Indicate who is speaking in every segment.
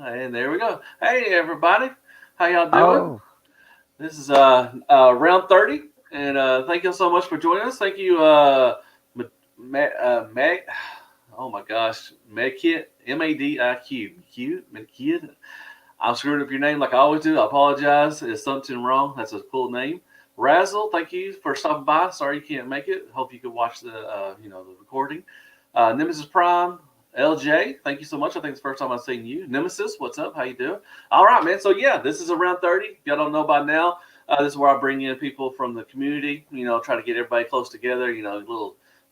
Speaker 1: And there we go. Hey, everybody. How y'all doing?
Speaker 2: Oh,
Speaker 1: This is round 30. And thank you so much for joining us. Thank you, Mag. Oh my gosh. Medkit. Madiq. Medkit. I'm screwing up your name like I always do. I apologize. Is something wrong? That's a cool name. Razzle, thank you for stopping by. Sorry you can't make it. Hope you could watch the recording. Nemesis Prime, LJ, thank you so much. I think it's the first time I've seen you. Nemesis, what's up? How you doing? All right, man. So yeah, this is around 30. If y'all don't know by now, this is where I bring in people from the community. Try to get everybody close together.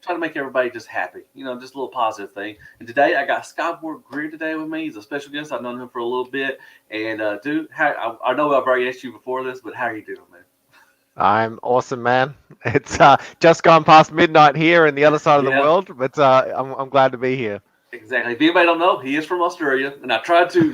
Speaker 1: Try to make everybody just happy. Just a little positive thing. And today I got Skywarp Greer today with me. He's a special guest. I've known him for a little bit. And dude, I know I've already asked you before this, but how are you doing, man?
Speaker 2: I'm awesome, man. It's just gone past midnight here in the other side of the
Speaker 1: Yeah.
Speaker 2: world, but I'm glad to be here.
Speaker 1: Exactly. If anybody don't know, he is from Australia, and I tried to,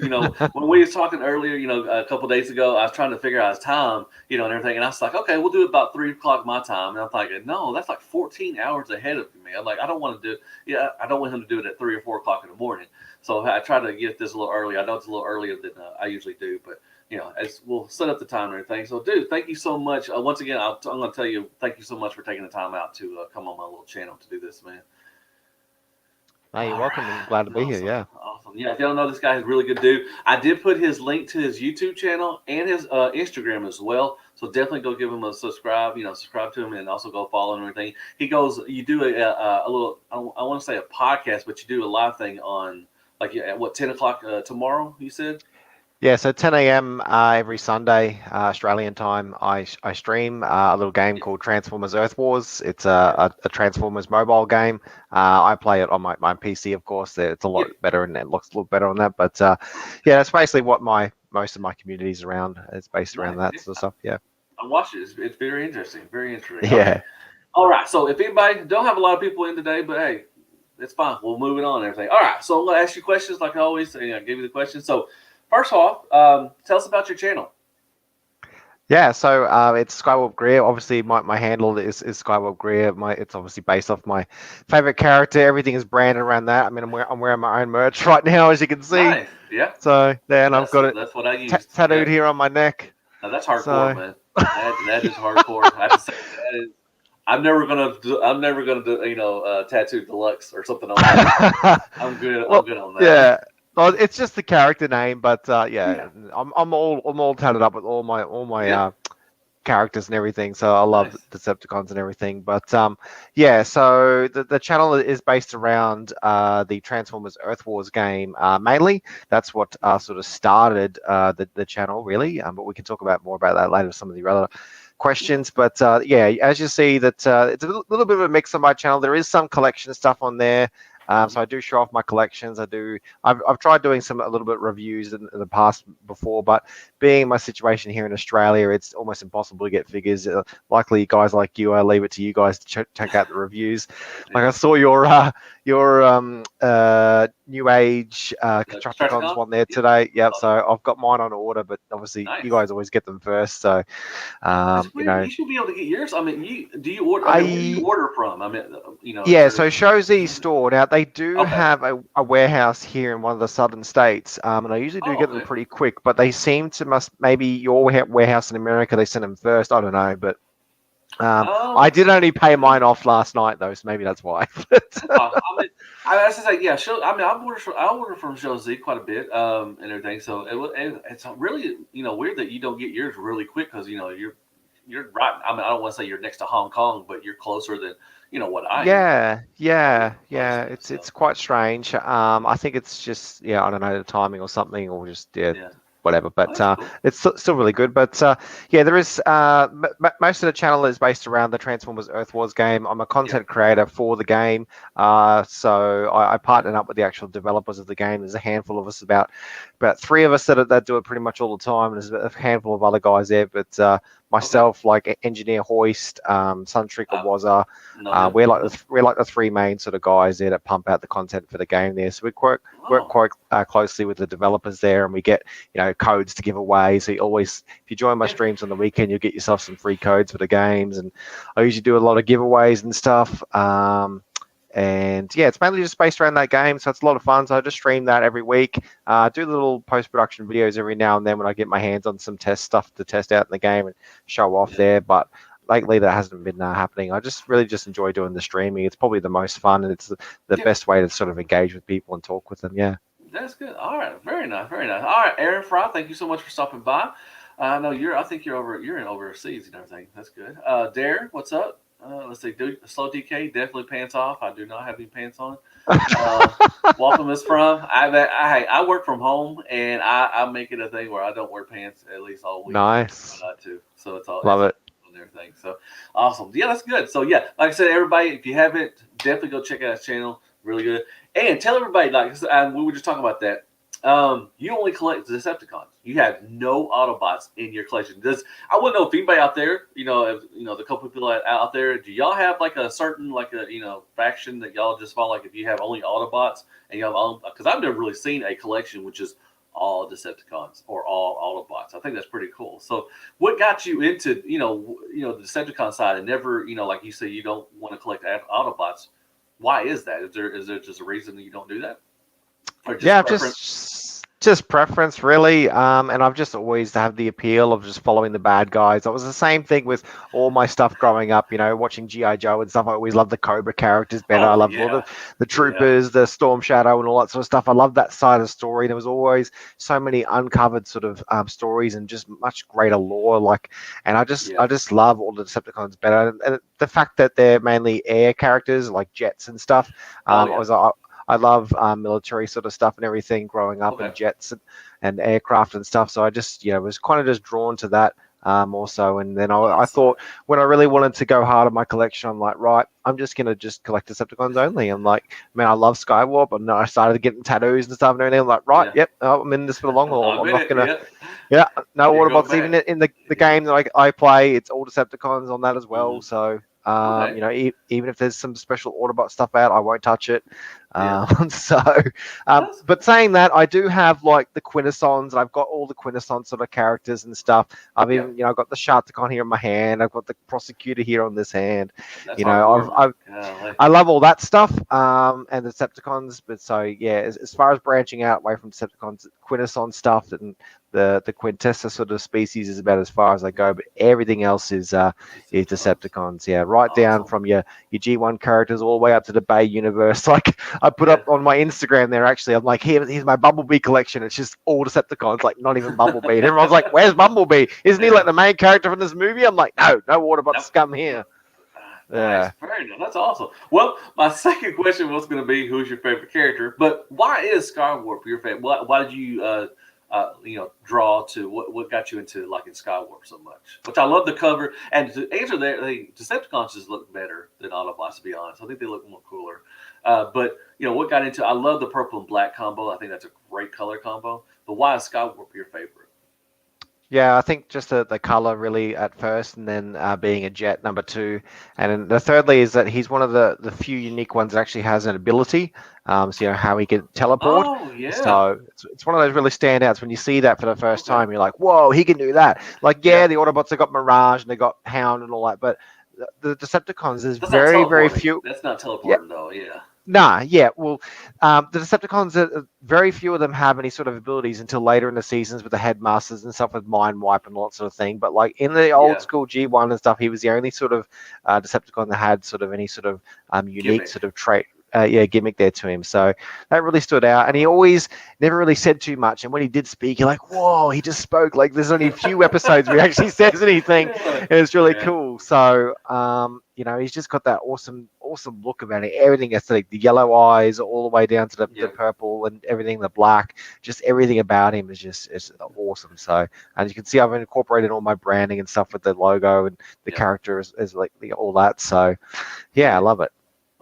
Speaker 1: when we was talking earlier, a couple of days ago, I was trying to figure out his time, and everything, and I was like, okay, we'll do it about 3 o'clock my time, and I'm thinking, no, that's like 14 hours ahead of me. I'm like, I don't want to do, I don't want him to do it at 3 or 4 o'clock in the morning. So I try to get this a little early. I know it's a little earlier than I usually do, but as we'll set up the time and everything. So, dude, thank you so much. Once again, I'm going to tell you, thank you so much for taking the time out to come on my little channel to do this, man.
Speaker 2: No, you're
Speaker 1: All
Speaker 2: welcome. I'm
Speaker 1: right.
Speaker 2: glad to be here.
Speaker 1: Awesome.
Speaker 2: Yeah.
Speaker 1: Awesome. Yeah, if you don't know, this guy is a really good dude. I did put his link to his YouTube channel and his Instagram as well. So definitely go give him a subscribe, subscribe to him and also go follow him and everything. He goes, you do a little, I want to say a podcast, but you do a live thing on like at what, 10 o'clock tomorrow, you said?
Speaker 2: Yeah, so 10 a.m. Every Sunday, Australian time, I stream a little game called Transformers Earth Wars. It's
Speaker 1: Okay.
Speaker 2: a Transformers mobile game. I play it on my PC, of course. It's a
Speaker 1: Yeah.
Speaker 2: lot better and it looks a little better on that. But yeah, that's basically what most of my community's around. It's based around
Speaker 1: Nice.
Speaker 2: that
Speaker 1: Yeah.
Speaker 2: sort of stuff. Yeah.
Speaker 1: I watched it. It's very interesting. Very interesting. Okay.
Speaker 2: Yeah.
Speaker 1: All right. So if anybody don't have a lot of people in today, but hey, it's fine. We'll move it on and everything. All right. So I'm gonna ask you questions like I always say. I gave you the questions. So first off, tell us about your channel.
Speaker 2: Yeah, so it's Skywarp Greer. Obviously, my handle is Skywarp Greer. It's obviously based off my favorite character. Everything is branded around that. I mean, I'm wearing my own merch right now, as you can see.
Speaker 1: Nice. Yeah.
Speaker 2: So then I've
Speaker 1: That's
Speaker 2: got it
Speaker 1: that's what I used.
Speaker 2: tattooed
Speaker 1: Yeah.
Speaker 2: here on my neck.
Speaker 1: Now that's hardcore,
Speaker 2: So
Speaker 1: man. That is hardcore. I have to say that is. I'm never gonna do tattoo deluxe or something on that. I'm good. I'm
Speaker 2: well,
Speaker 1: good on that.
Speaker 2: yeah. Well, it's just the character name, but
Speaker 1: Yeah.
Speaker 2: yeah, I'm all tatted up with all my
Speaker 1: Yeah.
Speaker 2: characters and everything. So I love
Speaker 1: Nice.
Speaker 2: the Decepticons and everything. But yeah, so the channel is based around the Transformers Earth Wars game mainly. That's what sort of started the channel really. But we can talk about more about that later. Some of the other
Speaker 1: Yeah.
Speaker 2: questions. But yeah, as you see, that it's a little bit of a mix on my channel. There is some collection stuff on there.
Speaker 1: Mhm.
Speaker 2: So I do show off my collections. I've tried doing a little bit reviews in the past before, but being in my situation here in Australia, it's almost impossible to get figures. Likely, guys like you, I leave it to you guys to check out the reviews. Like I
Speaker 1: Yeah.
Speaker 2: saw your New Age
Speaker 1: The
Speaker 2: Constructicons
Speaker 1: Constructicon.
Speaker 2: one there
Speaker 1: Yeah.
Speaker 2: today. Yep.
Speaker 1: Oh,
Speaker 2: So I've got mine on order, but obviously you
Speaker 1: nice.
Speaker 2: guys always get them first. So
Speaker 1: That's
Speaker 2: you
Speaker 1: weird.
Speaker 2: know,
Speaker 1: You should be able to get yours. I mean, you order. I mean, where do you
Speaker 2: I
Speaker 1: order from? I mean, is
Speaker 2: Yeah,
Speaker 1: there?
Speaker 2: so Shozi store. Now they do
Speaker 1: Okay.
Speaker 2: have a warehouse here in one of the southern states, and I usually do
Speaker 1: Oh,
Speaker 2: get them
Speaker 1: okay.
Speaker 2: pretty quick. But they seem to must maybe your warehouse in America they send them first. I don't know, but I
Speaker 1: Um,
Speaker 2: did only pay mine off last night though, so maybe that's why.
Speaker 1: that's awesome. I mean, I was just like, yeah, show. I mean, I order from Show Z quite a bit, and everything. So it's really weird that you don't get yours really quick because you're right. I mean, I don't want to say you're next to Hong Kong, but you're closer than what I am.
Speaker 2: Yeah,
Speaker 1: All
Speaker 2: yeah,
Speaker 1: over the place
Speaker 2: yeah.
Speaker 1: there. So
Speaker 2: It's quite strange. I think it's just I don't know the timing or something, or just
Speaker 1: yeah,
Speaker 2: whatever.
Speaker 1: well,
Speaker 2: But
Speaker 1: that's cool.
Speaker 2: it's still really good. But yeah, there is most of the channel is based around the Transformers Earth Wars game. I'm a
Speaker 1: Yeah.
Speaker 2: content creator for the game, so I partnered up with the actual developers of the game. There's a handful of us, about three of us that do it pretty much all the time. And there's a handful of other guys there, but
Speaker 1: Okay.
Speaker 2: myself, like Engineer Hoist, Suntrick, and
Speaker 1: I
Speaker 2: Wazza.
Speaker 1: know him.
Speaker 2: We're like the three main sort of guys there that pump out the content for the game there. So we work
Speaker 1: Oh,
Speaker 2: quite closely with the developers there, and we get codes to give away. So you always, if you join my
Speaker 1: yeah.
Speaker 2: streams on the weekend, you'll get yourself some free codes for the games. And I usually do a lot of giveaways and stuff. And yeah, it's mainly just based around that game, so it's a lot of fun. So I just stream that every week. Do little post-production videos every now and then when I get my hands on some test stuff to test out in the game and show off
Speaker 1: Yeah.
Speaker 2: there. But lately that hasn't been happening. I just really just enjoy doing the streaming. It's probably the most fun, and it's the
Speaker 1: Yeah.
Speaker 2: best way to sort of engage with people and talk with them. Yeah.
Speaker 1: That's good. All right. Very nice. Very nice. All right, Aaron Fry, thank you so much for stopping by. I know I think you're in overseas and everything. That's good. Dare, what's up? Let's see. Slow DK, definitely pants off. I do not have any pants on. Uh, Welcome is from. I work from home and I make it a thing where I don't wear pants at least all week. Try
Speaker 2: Nice.
Speaker 1: not to. So it's all
Speaker 2: Love it.
Speaker 1: and everything. So awesome. Yeah, that's good. So yeah, like I said, everybody, if you haven't, definitely go check out his channel. Really good. And tell everybody, we were just talking about that. You only collect Decepticons. You have no Autobots in your collection. I want to know if anybody out there, the couple people out there, do y'all have like a certain faction that y'all just follow? Like if you have only Autobots and you have because I've never really seen a collection which is all Decepticons or all Autobots. I think that's pretty cool. So what got you into the Decepticon side and never like you say you don't want to collect Autobots? Why is that? Is there just a reason that you don't do that, or just
Speaker 2: Yeah,
Speaker 1: preference?
Speaker 2: just preference really. And I've just always had the appeal of just following the bad guys. It was the same thing with all my stuff growing up. Watching GI Joe and stuff. I always loved the Cobra characters better. I
Speaker 1: Oh
Speaker 2: loved all
Speaker 1: yeah,
Speaker 2: the
Speaker 1: yeah,
Speaker 2: troopers, the Storm Shadow, and all that sort of stuff. I loved that side of the story. There was always so many uncovered sort of stories and just much greater lore. And
Speaker 1: yeah.
Speaker 2: I just love all the Decepticons better. And the fact that they're mainly air characters like jets and stuff.
Speaker 1: Oh
Speaker 2: I
Speaker 1: yeah.
Speaker 2: was I love military sort of stuff and everything growing up
Speaker 1: Okay.
Speaker 2: and jets and aircraft and stuff. So I just, was kind of just drawn to that also. And then I
Speaker 1: Awesome.
Speaker 2: thought when I really wanted to go hard on my collection, I'm like, right, I'm just going to just collect Decepticons only. I'm like, man, I love Skywarp. And I started getting tattoos and stuff and everything. I'm like, right,
Speaker 1: Yeah.
Speaker 2: yep, oh, I'm in this for the long haul.
Speaker 1: I'm
Speaker 2: I'm
Speaker 1: in
Speaker 2: not
Speaker 1: it.
Speaker 2: going to,
Speaker 1: Yeah.
Speaker 2: yeah, no
Speaker 1: Can't go
Speaker 2: Autobots. Even
Speaker 1: back.
Speaker 2: in the
Speaker 1: Yeah.
Speaker 2: game that I play, it's all Decepticons on that as well.
Speaker 1: Mhm.
Speaker 2: So,
Speaker 1: Okay.
Speaker 2: even if there's some special Autobot stuff out, I won't touch it.
Speaker 1: Yeah.
Speaker 2: So,
Speaker 1: That's
Speaker 2: but saying that, I do have like the Quintessons, and I've got all the Quintesson sort of characters and stuff. I've
Speaker 1: yeah.
Speaker 2: even, I've got the Sharkticon here in my hand. I've got the Prosecutor here on this hand.
Speaker 1: That's
Speaker 2: You know,
Speaker 1: hardcore, man.
Speaker 2: I've
Speaker 1: Golly.
Speaker 2: I love all that stuff, and the Decepticons. But so yeah, as far as branching out away from Decepticons, Quintesson stuff and the Quintessa sort of species is about as far as I go. But everything else is
Speaker 1: Decepticons.
Speaker 2: Decepticons. Yeah, right down
Speaker 1: Awesome.
Speaker 2: from your G1 characters all the way up to the Bay universe. Like I put
Speaker 1: Yeah.
Speaker 2: up on my Instagram there. Actually, I'm like, here's my Bumblebee collection. It's just all Decepticons, like not even Bumblebee. And everyone's like, where's Bumblebee? Isn't he
Speaker 1: Yeah.
Speaker 2: like the main character from this movie? I'm like, no Autobot
Speaker 1: Nope.
Speaker 2: scum here.
Speaker 1: Nice,
Speaker 2: Yeah.
Speaker 1: very nice. That's awesome. Well, my second question was going to be who's your favorite character, but why is Skywarp your favorite? Why did you draw to what got you into liking Skywarp so much? Which I love the cover, and to answer that, Decepticons just look better than Autobots. To be honest, I think they look more cooler. But what got into? I love the purple and black combo. I think that's a great color combo. But why is Skywarp your favorite?
Speaker 2: Yeah, I think just the color really at first, and then being a jet number two, and then the thirdly is that he's one of the few unique ones that actually has an ability. So how he can teleport.
Speaker 1: Oh yeah.
Speaker 2: So it's one of those really standouts when you see that for the first
Speaker 1: Okay.
Speaker 2: time. You're like, whoa, he can do that. Like
Speaker 1: Yeah.
Speaker 2: yeah, the Autobots have got Mirage and they got Hound and all that, but the Decepticons there's
Speaker 1: That's not
Speaker 2: very
Speaker 1: teleporting.
Speaker 2: few.
Speaker 1: That's not
Speaker 2: Yeah,
Speaker 1: teleporting though. Yeah.
Speaker 2: nah, yeah. Well, the Decepticons, very few of them have any sort of abilities until later in the seasons with the headmasters and stuff with Mind Wipe and all that sort of thing. But like in the old
Speaker 1: Yeah.
Speaker 2: school G1 and stuff, he was the only sort of Decepticon that had sort of any sort of unique
Speaker 1: Gimmick.
Speaker 2: sort of trait. Gimmick there to him. So that really stood out. And he always never really said too much. And when he did speak, you're like, whoa, he just spoke. Like there's only a few episodes where he actually says anything.
Speaker 1: Yeah.
Speaker 2: And it's really
Speaker 1: Yeah.
Speaker 2: cool. So, he's just got that awesome look about it. Everything aesthetic, the yellow eyes all the way down to the
Speaker 1: Yeah.
Speaker 2: purple and everything, the black, just everything about him is just it's awesome. So, and you can see I've incorporated all my branding and stuff with the logo and the
Speaker 1: Yeah.
Speaker 2: character is like all that. So, yeah, I
Speaker 1: Yeah.
Speaker 2: love it.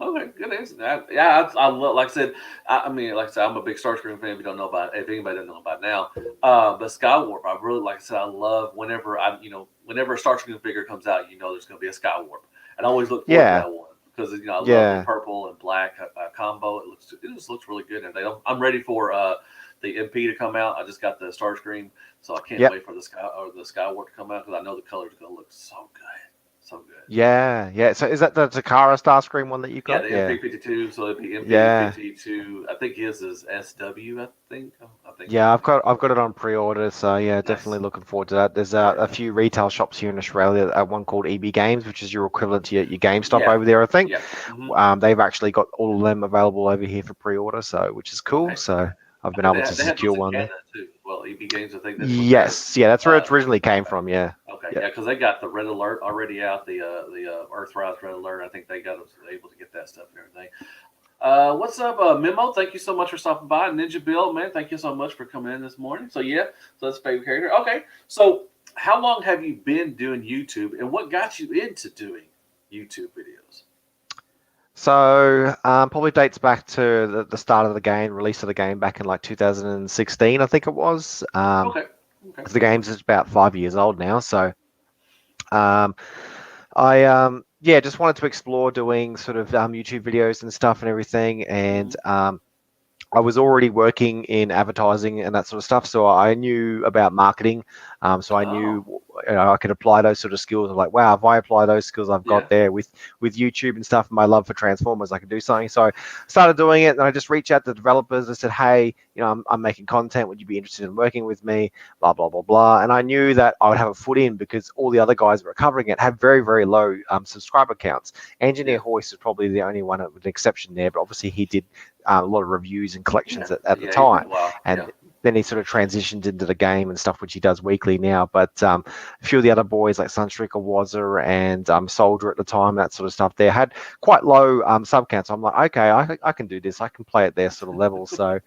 Speaker 1: Okay, good answer. I love, like I said, I mean, like I said, I'm a big Starscream fan. If you don't know about, if anybody doesn't know about it now, but Skywarp, I really, like I said, I love whenever a Starscream figure comes out, there's going to be a Skywarp, and I always look forward to
Speaker 2: Yeah,
Speaker 1: that one because I love the
Speaker 2: yeah,
Speaker 1: purple and black combo. It just looks really good, and I'm ready for the MP to come out. I just got the Starscream, so I can't
Speaker 2: yep.
Speaker 1: wait for the Skywarp to come out because I know the color's going to look so good, So good.
Speaker 2: Yeah. So is that the Takara Starscream one that you
Speaker 1: Yeah,
Speaker 2: got?
Speaker 1: the
Speaker 2: Yeah.
Speaker 1: MP52. So it'd be
Speaker 2: Yeah.
Speaker 1: MP52. I think his is SW. I think. I think so.
Speaker 2: Yeah, I've got it on pre-order, so yeah, definitely
Speaker 1: Nice.
Speaker 2: looking forward to that. There's a
Speaker 1: Yeah.
Speaker 2: few retail shops here in Australia, one called EB Games, which is your equivalent to your GameStop
Speaker 1: Yeah.
Speaker 2: over there, I think.
Speaker 1: Yeah. Hmm.
Speaker 2: They've actually got all of them available over here for pre-order, so which is cool.
Speaker 1: Okay.
Speaker 2: So I've
Speaker 1: I
Speaker 2: been
Speaker 1: think
Speaker 2: able to
Speaker 1: they had
Speaker 2: secure
Speaker 1: those in
Speaker 2: one there.
Speaker 1: Canada too. Well, EB Games. I think that's what they're.
Speaker 2: Yes, yeah, that's where it originally came
Speaker 1: Okay.
Speaker 2: from. Yeah,
Speaker 1: Okay,
Speaker 2: yeah.
Speaker 1: yeah, because they got the red alert already out, the Earthrise red alert. I think they got us able to get that stuff and everything. What's up, Memo? Thank you so much for stopping by. Ninja Bill, man, thank you so much for coming in this morning. So yeah, so that's favorite character. Okay, so how long have you been doing YouTube, and what got you into doing YouTube videos?
Speaker 2: So probably dates back to the start of the game, release of the game back in like 2016, I think it was.
Speaker 1: Okay, okay,
Speaker 2: 'Cause the game's just about 5 years old now, so um, I yeah, just wanted to explore doing sort of YouTube videos and stuff and everything,
Speaker 1: mm-hmm.
Speaker 2: and I was already working in advertising and that sort of stuff, so I knew about marketing. So I
Speaker 1: Oh,
Speaker 2: knew, I could apply those sort of skills. I'm like, wow, if I apply those skills I've
Speaker 1: yeah,
Speaker 2: got there with YouTube and stuff, and my love for Transformers, I could do something. So I started doing it, and I just reached out to developers. I said, hey, I'm making content. Would you be interested in working with me? Blah blah blah blah. And I knew that I would have a foot in because all the other guys that were covering it had very very low subscriber counts. Engineer
Speaker 1: yeah,
Speaker 2: Hoist is probably the only one with an exception there, but obviously he did a lot of reviews and
Speaker 1: yeah,
Speaker 2: collections at the
Speaker 1: yeah. He's been
Speaker 2: time,
Speaker 1: a while. Yeah,
Speaker 2: and then he sort of transitioned into the game and stuff, which he does weekly now. But a few of the other boys like Sunstreaker, Wazzer, and Soldier at the time, that sort of stuff, there had quite low sub counts. I'm like, okay, I can do this. I can play at their sort of level. So,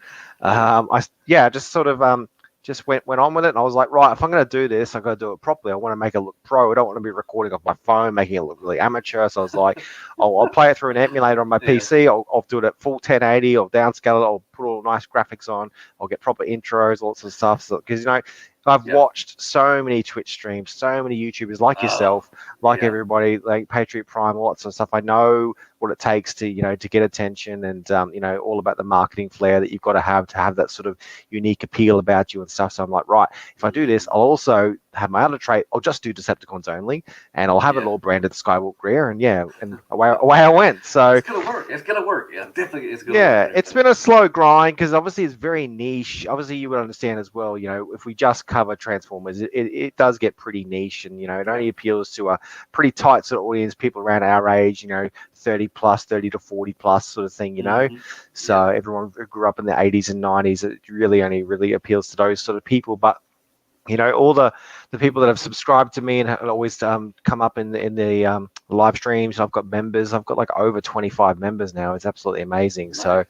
Speaker 1: yeah,
Speaker 2: just sort of just went on with it, and I was like, right, if I'm going to do this, I've got to do it properly. I want to make it look pro. I don't want to be recording off my phone, making it look really amateur. So I was like, I'll play it through an emulator on my
Speaker 1: yeah,
Speaker 2: PC. I'll do it at full 1080. I'll downscale it. I'll put all nice graphics on. I'll get proper intros, all sorts of stuff. So because I've
Speaker 1: yeah.
Speaker 2: watched so many Twitch streams, so many YouTubers like
Speaker 1: Oh,
Speaker 2: yourself, like
Speaker 1: yeah,
Speaker 2: everybody, like Patriot Prime, all that sort of stuff. I know what it takes to to get attention, and all about the marketing flair that you've got to have that sort of unique appeal about you and stuff. So I'm like, right, if I do
Speaker 1: mm-hmm.
Speaker 2: this, I'll also have my other trait. I'll just do Decepticons only, and I'll have it
Speaker 1: Yeah.
Speaker 2: all branded Skywarp Greer, and yeah, and away I went. So
Speaker 1: It's gonna work. It's gonna work. Yeah, definitely, it's gonna work
Speaker 2: yeah,
Speaker 1: and
Speaker 2: it's
Speaker 1: everything.
Speaker 2: been a slow grind because obviously it's very niche. Obviously, you would understand as well. If we just cover Transformers, it does get pretty niche, and it
Speaker 1: Yeah.
Speaker 2: only appeals to a pretty tight sort of audience, people around our age, 30 plus, 30 to 40 plus sort of thing.
Speaker 1: Mm-hmm. Yeah.
Speaker 2: So everyone who grew up in the 80s and 90s, it really only really appeals to those sort of people. But all the people that have subscribed to me and always come up in the live streams. I've got members. I've got like over 25 members now. It's absolutely amazing.
Speaker 1: Nice.
Speaker 2: So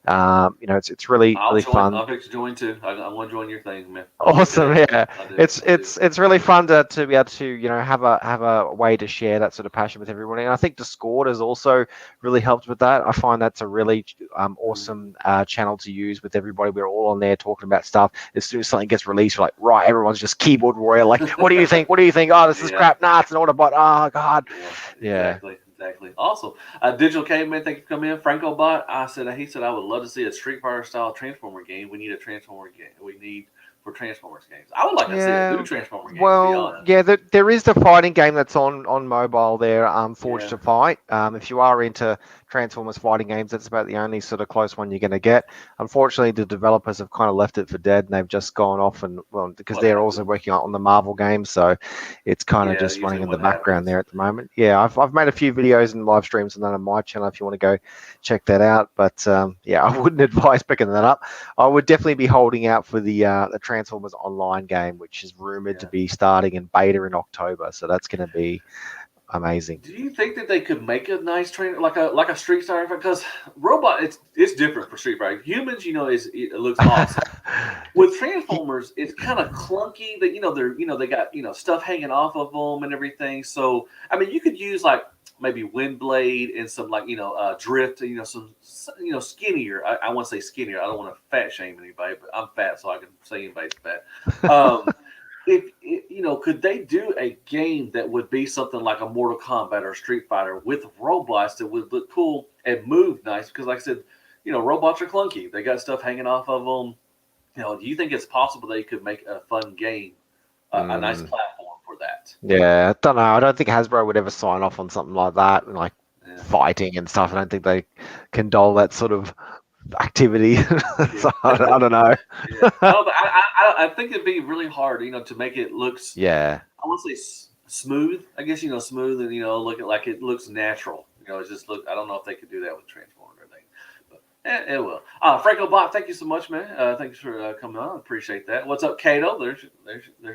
Speaker 2: it's really
Speaker 1: I'll
Speaker 2: really
Speaker 1: join.
Speaker 2: fun.
Speaker 1: I'll pick to join too. I want to join your thing, man. I want to do
Speaker 2: Awesome,
Speaker 1: it.
Speaker 2: yeah.
Speaker 1: I do.
Speaker 2: It's
Speaker 1: I do.
Speaker 2: it's it's really fun to be able to have a way to share that sort of passion with everyone, and I think Discord has also really helped with that. I find that's a really
Speaker 1: Mm.
Speaker 2: awesome channel to use with everybody. We're all on there talking about stuff. As soon as something gets released, we're like, right, everyone's just keyboard warrior. Like, what do you think? What do you think? Oh, this is
Speaker 1: Yeah.
Speaker 2: crap. Nah, it's an Autobot. Oh God.
Speaker 1: Yeah.
Speaker 2: Yeah.
Speaker 1: Exactly. Exactly. Awesome. Digital Caveman, thank you for coming in. Franco Bot. He said I would love to see a Street Fighter style Transformer game. We need a Transformer game. We need for Transformers games. I would like to see a new
Speaker 2: Yeah,
Speaker 1: Transformer game. To be
Speaker 2: well,
Speaker 1: honest.
Speaker 2: yeah, there is the fighting game that's on mobile there, Forged
Speaker 1: Yeah.
Speaker 2: to Fight. If you are into Transformers fighting games, that's about the only sort of close one you're going to get. Unfortunately, the developers have kind of left it for dead, and they've just gone off and well, because
Speaker 1: What
Speaker 2: they're also
Speaker 1: happened?
Speaker 2: working on the Marvel game, so it's kind of
Speaker 1: Yeah.
Speaker 2: just running
Speaker 1: Usually,
Speaker 2: in the
Speaker 1: what
Speaker 2: background
Speaker 1: happens?
Speaker 2: there at the moment. Yeah, I've made a few videos and live streams on that on my channel if you want to go check that out. But yeah, I wouldn't advise picking that up. I would definitely be holding out for the Transformers Online game, which is rumored to
Speaker 1: Yeah.
Speaker 2: be starting in beta in October. So that's going to be amazing.
Speaker 1: Do you think that they could make a nice trainer like a Street Fighter? Because robot, it's different for Street Fighter. Humans, it looks awesome. With Transformers, it's kind of clunky. That they got stuff hanging off of them and everything. So I mean, you could use like maybe Windblade and some like Drift. Some skinnier. I want to say skinnier. I don't want to fat shame anybody, but I'm fat, so I can say anybody's fat. If could they do a game that would be something like a Mortal Kombat or Street Fighter with robots that would look cool and move nice? Because, like I said, robots are clunky. They got stuff hanging off of them. Do you think it's possible they could make a fun game, a nice
Speaker 2: Mm.
Speaker 1: platform for that? that.
Speaker 2: Yeah, I don't know. I don't think Hasbro would ever sign off on something like that, like
Speaker 1: Yeah.
Speaker 2: fighting and stuff. I don't think they condole that sort of activity. So I don't know.
Speaker 1: Yeah. I think it'd be really hard, to make it looks.
Speaker 2: Yeah,
Speaker 1: I want to say smooth. I guess smooth and look at like it looks natural. It's just look. I don't know if they could do that with Transformers or anything, but it will. Franco Bot, thank you so much, man. Thanks for coming on. Appreciate that. What's up, Kato? There's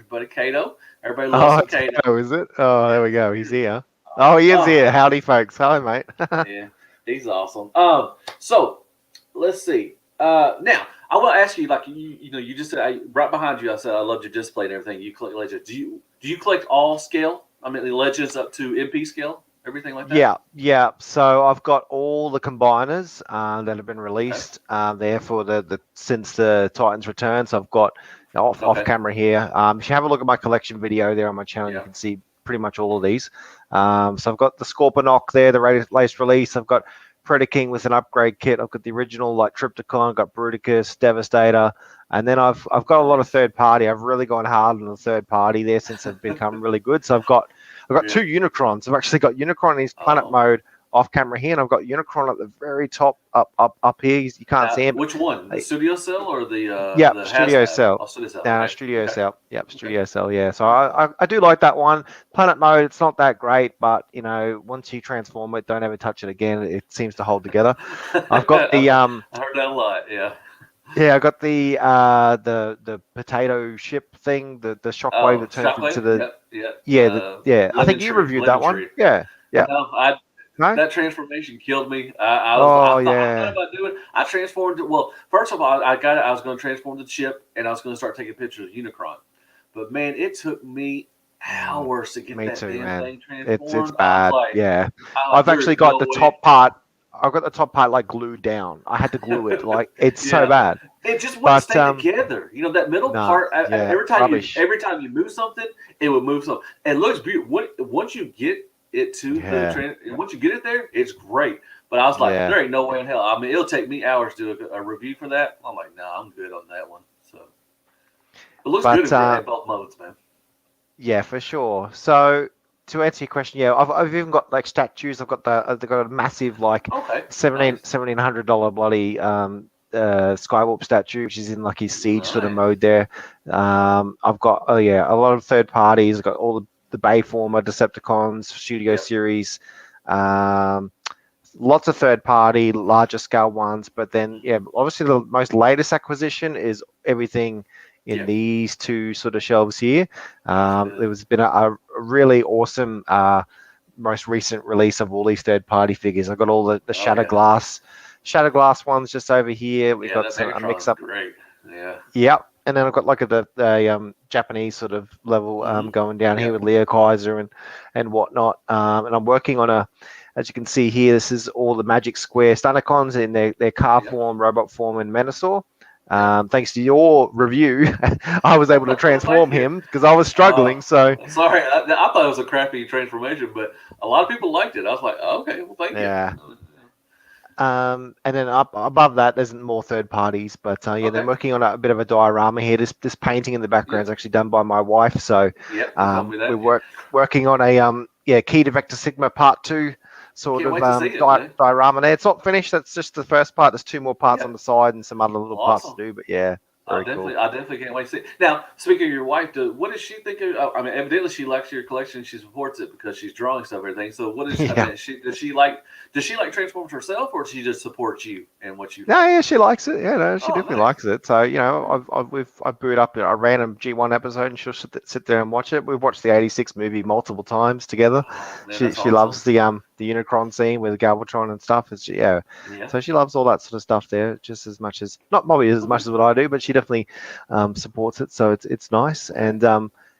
Speaker 1: buddy Kato. Everybody loves some
Speaker 2: it's
Speaker 1: Kato.
Speaker 2: Kato, is it? Oh, there we go. He's here. Oh, he is here. Howdy, folks. Hi, mate.
Speaker 1: Yeah, he's awesome. So let's see. Now I want to ask you, like you just said right behind you. I said I loved your display and everything. You collect legends. Do you collect all scale? I mean, the legends up to MP scale, everything like that.
Speaker 2: Yeah. So I've got all the combiners that have been released there for the since the Titans return. So I've got off camera here. If you have a look at my collection video there on my channel, you can see pretty much all of these. So I've got the Scorponok there, the latest release. I've got Predaking with an upgrade kit. I've got the original like Triptychon. I've got Bruticus, Devastator, and then I've got a lot of third party. I've really gone hard on the third party there since they've become really good. So I've got two Unicrons. I've actually got Unicron in his planet mode off camera here, and I've got Unicron at the very top up here. You can't see him.
Speaker 1: Which one? The Studio Cell or the
Speaker 2: Studio Cell.
Speaker 1: Oh, Studio Cell.
Speaker 2: Studio Cell. Yep, Studio Cell. Yeah. So I do like that one. Planet mode, it's not that great, but once you transform it, don't ever touch it again. It seems to hold together. I've got the
Speaker 1: I heard that a lot. Yeah.
Speaker 2: Yeah, I got the potato ship thing, the shockwave that turns into the I think you reviewed that one. Yeah.
Speaker 1: No, that transformation killed me. I thought about doing. I transformed it. Well, first of all, I got it. I was going to transform the chip, and I was going to start taking pictures of Unicron. But man, it took me hours to get that thing transformed.
Speaker 2: It's bad. I've actually got the top part. I've got the top part like glued down. I had to glue it. Like it's so bad.
Speaker 1: It just wouldn't stay together. That middle part. Every time you move something, it would move something. It looks beautiful. Once you get it to once you get it there, it's great. But I was like, there ain't no way in hell. I mean, it'll take me hours to do a review for that. I'm like, nah, I'm good on that one. So it looks good in both modes, man.
Speaker 2: Yeah, for sure. So to answer your question, I've even got like statues. I've got they've got a massive like $1,700 bloody Skywarp statue, which is in like his siege sort of mode there. I've got a lot of third parties. I've got all the Bayformer, Decepticons, Studio Series, lots of third party, larger scale ones. But then, obviously the most latest acquisition is everything in these two sort of shelves here. There's been a really awesome most recent release of all these third party figures. I've got all the Shatter Glass ones just over here. We've got a mix up.
Speaker 1: Great. Yeah.
Speaker 2: Yep. And then I've got like the Japanese sort of level going down here with Leo Kaiser and whatnot. And I'm working on as you can see here, this is all the Magic Square Stunticons in their car form, robot form, and Menasor. Thanks to your review, I was able to transform him because I was struggling. So
Speaker 1: sorry, I thought it was a crappy transformation, but a lot of people liked it. I was like, okay, well, thank you.
Speaker 2: And then up above that, there's more third parties, but they're working on a bit of a diorama here. This painting in the background is actually done by my wife. So we're working on a Key to Vector Sigma Part 2 sort of diorama there. It's not finished. That's just the first part. There's two more parts on the side and some other little parts to do. But
Speaker 1: I definitely can't wait to see it. Now, speaking of your wife, what does she think of? I mean, evidently she likes your collection. She supports it because she's drawing stuff and everything. So, what is? I mean, does she like Transformers herself, or does she just support you and what you?
Speaker 2: No, she likes it. She definitely likes it. So, I've booted up a random G1 episode, and she'll sit there and watch it. We've watched the '86 movie multiple times together. She loves the Unicron scene with Galvatron and stuff. So she loves all that sort of stuff there, just as much as not probably as much as what I do, but she definitely supports it. So it's nice. And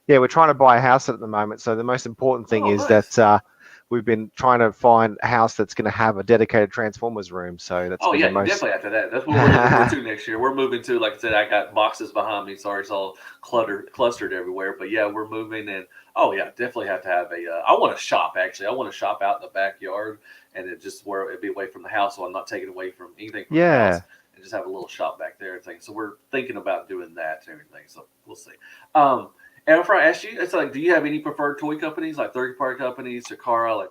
Speaker 2: we're trying to buy a house at the moment. So the most important thing is that we've been trying to find a house that's going to have a dedicated Transformers room. So that's
Speaker 1: definitely after that. That's what we're looking forward to next year. We're moving to, like I said, I got boxes behind me. Sorry, it's all clustered everywhere. But we're moving, and definitely have to have I want to shop actually. I want to shop out in the backyard, and it just where it'd be away from the house, so I'm not taking away from anything from the house, and just have a little shop back there and things. So we're thinking about doing that and everything. So we'll see. And if I ask you, it's like, do you have any preferred toy companies, like third-party companies, Takara? Like,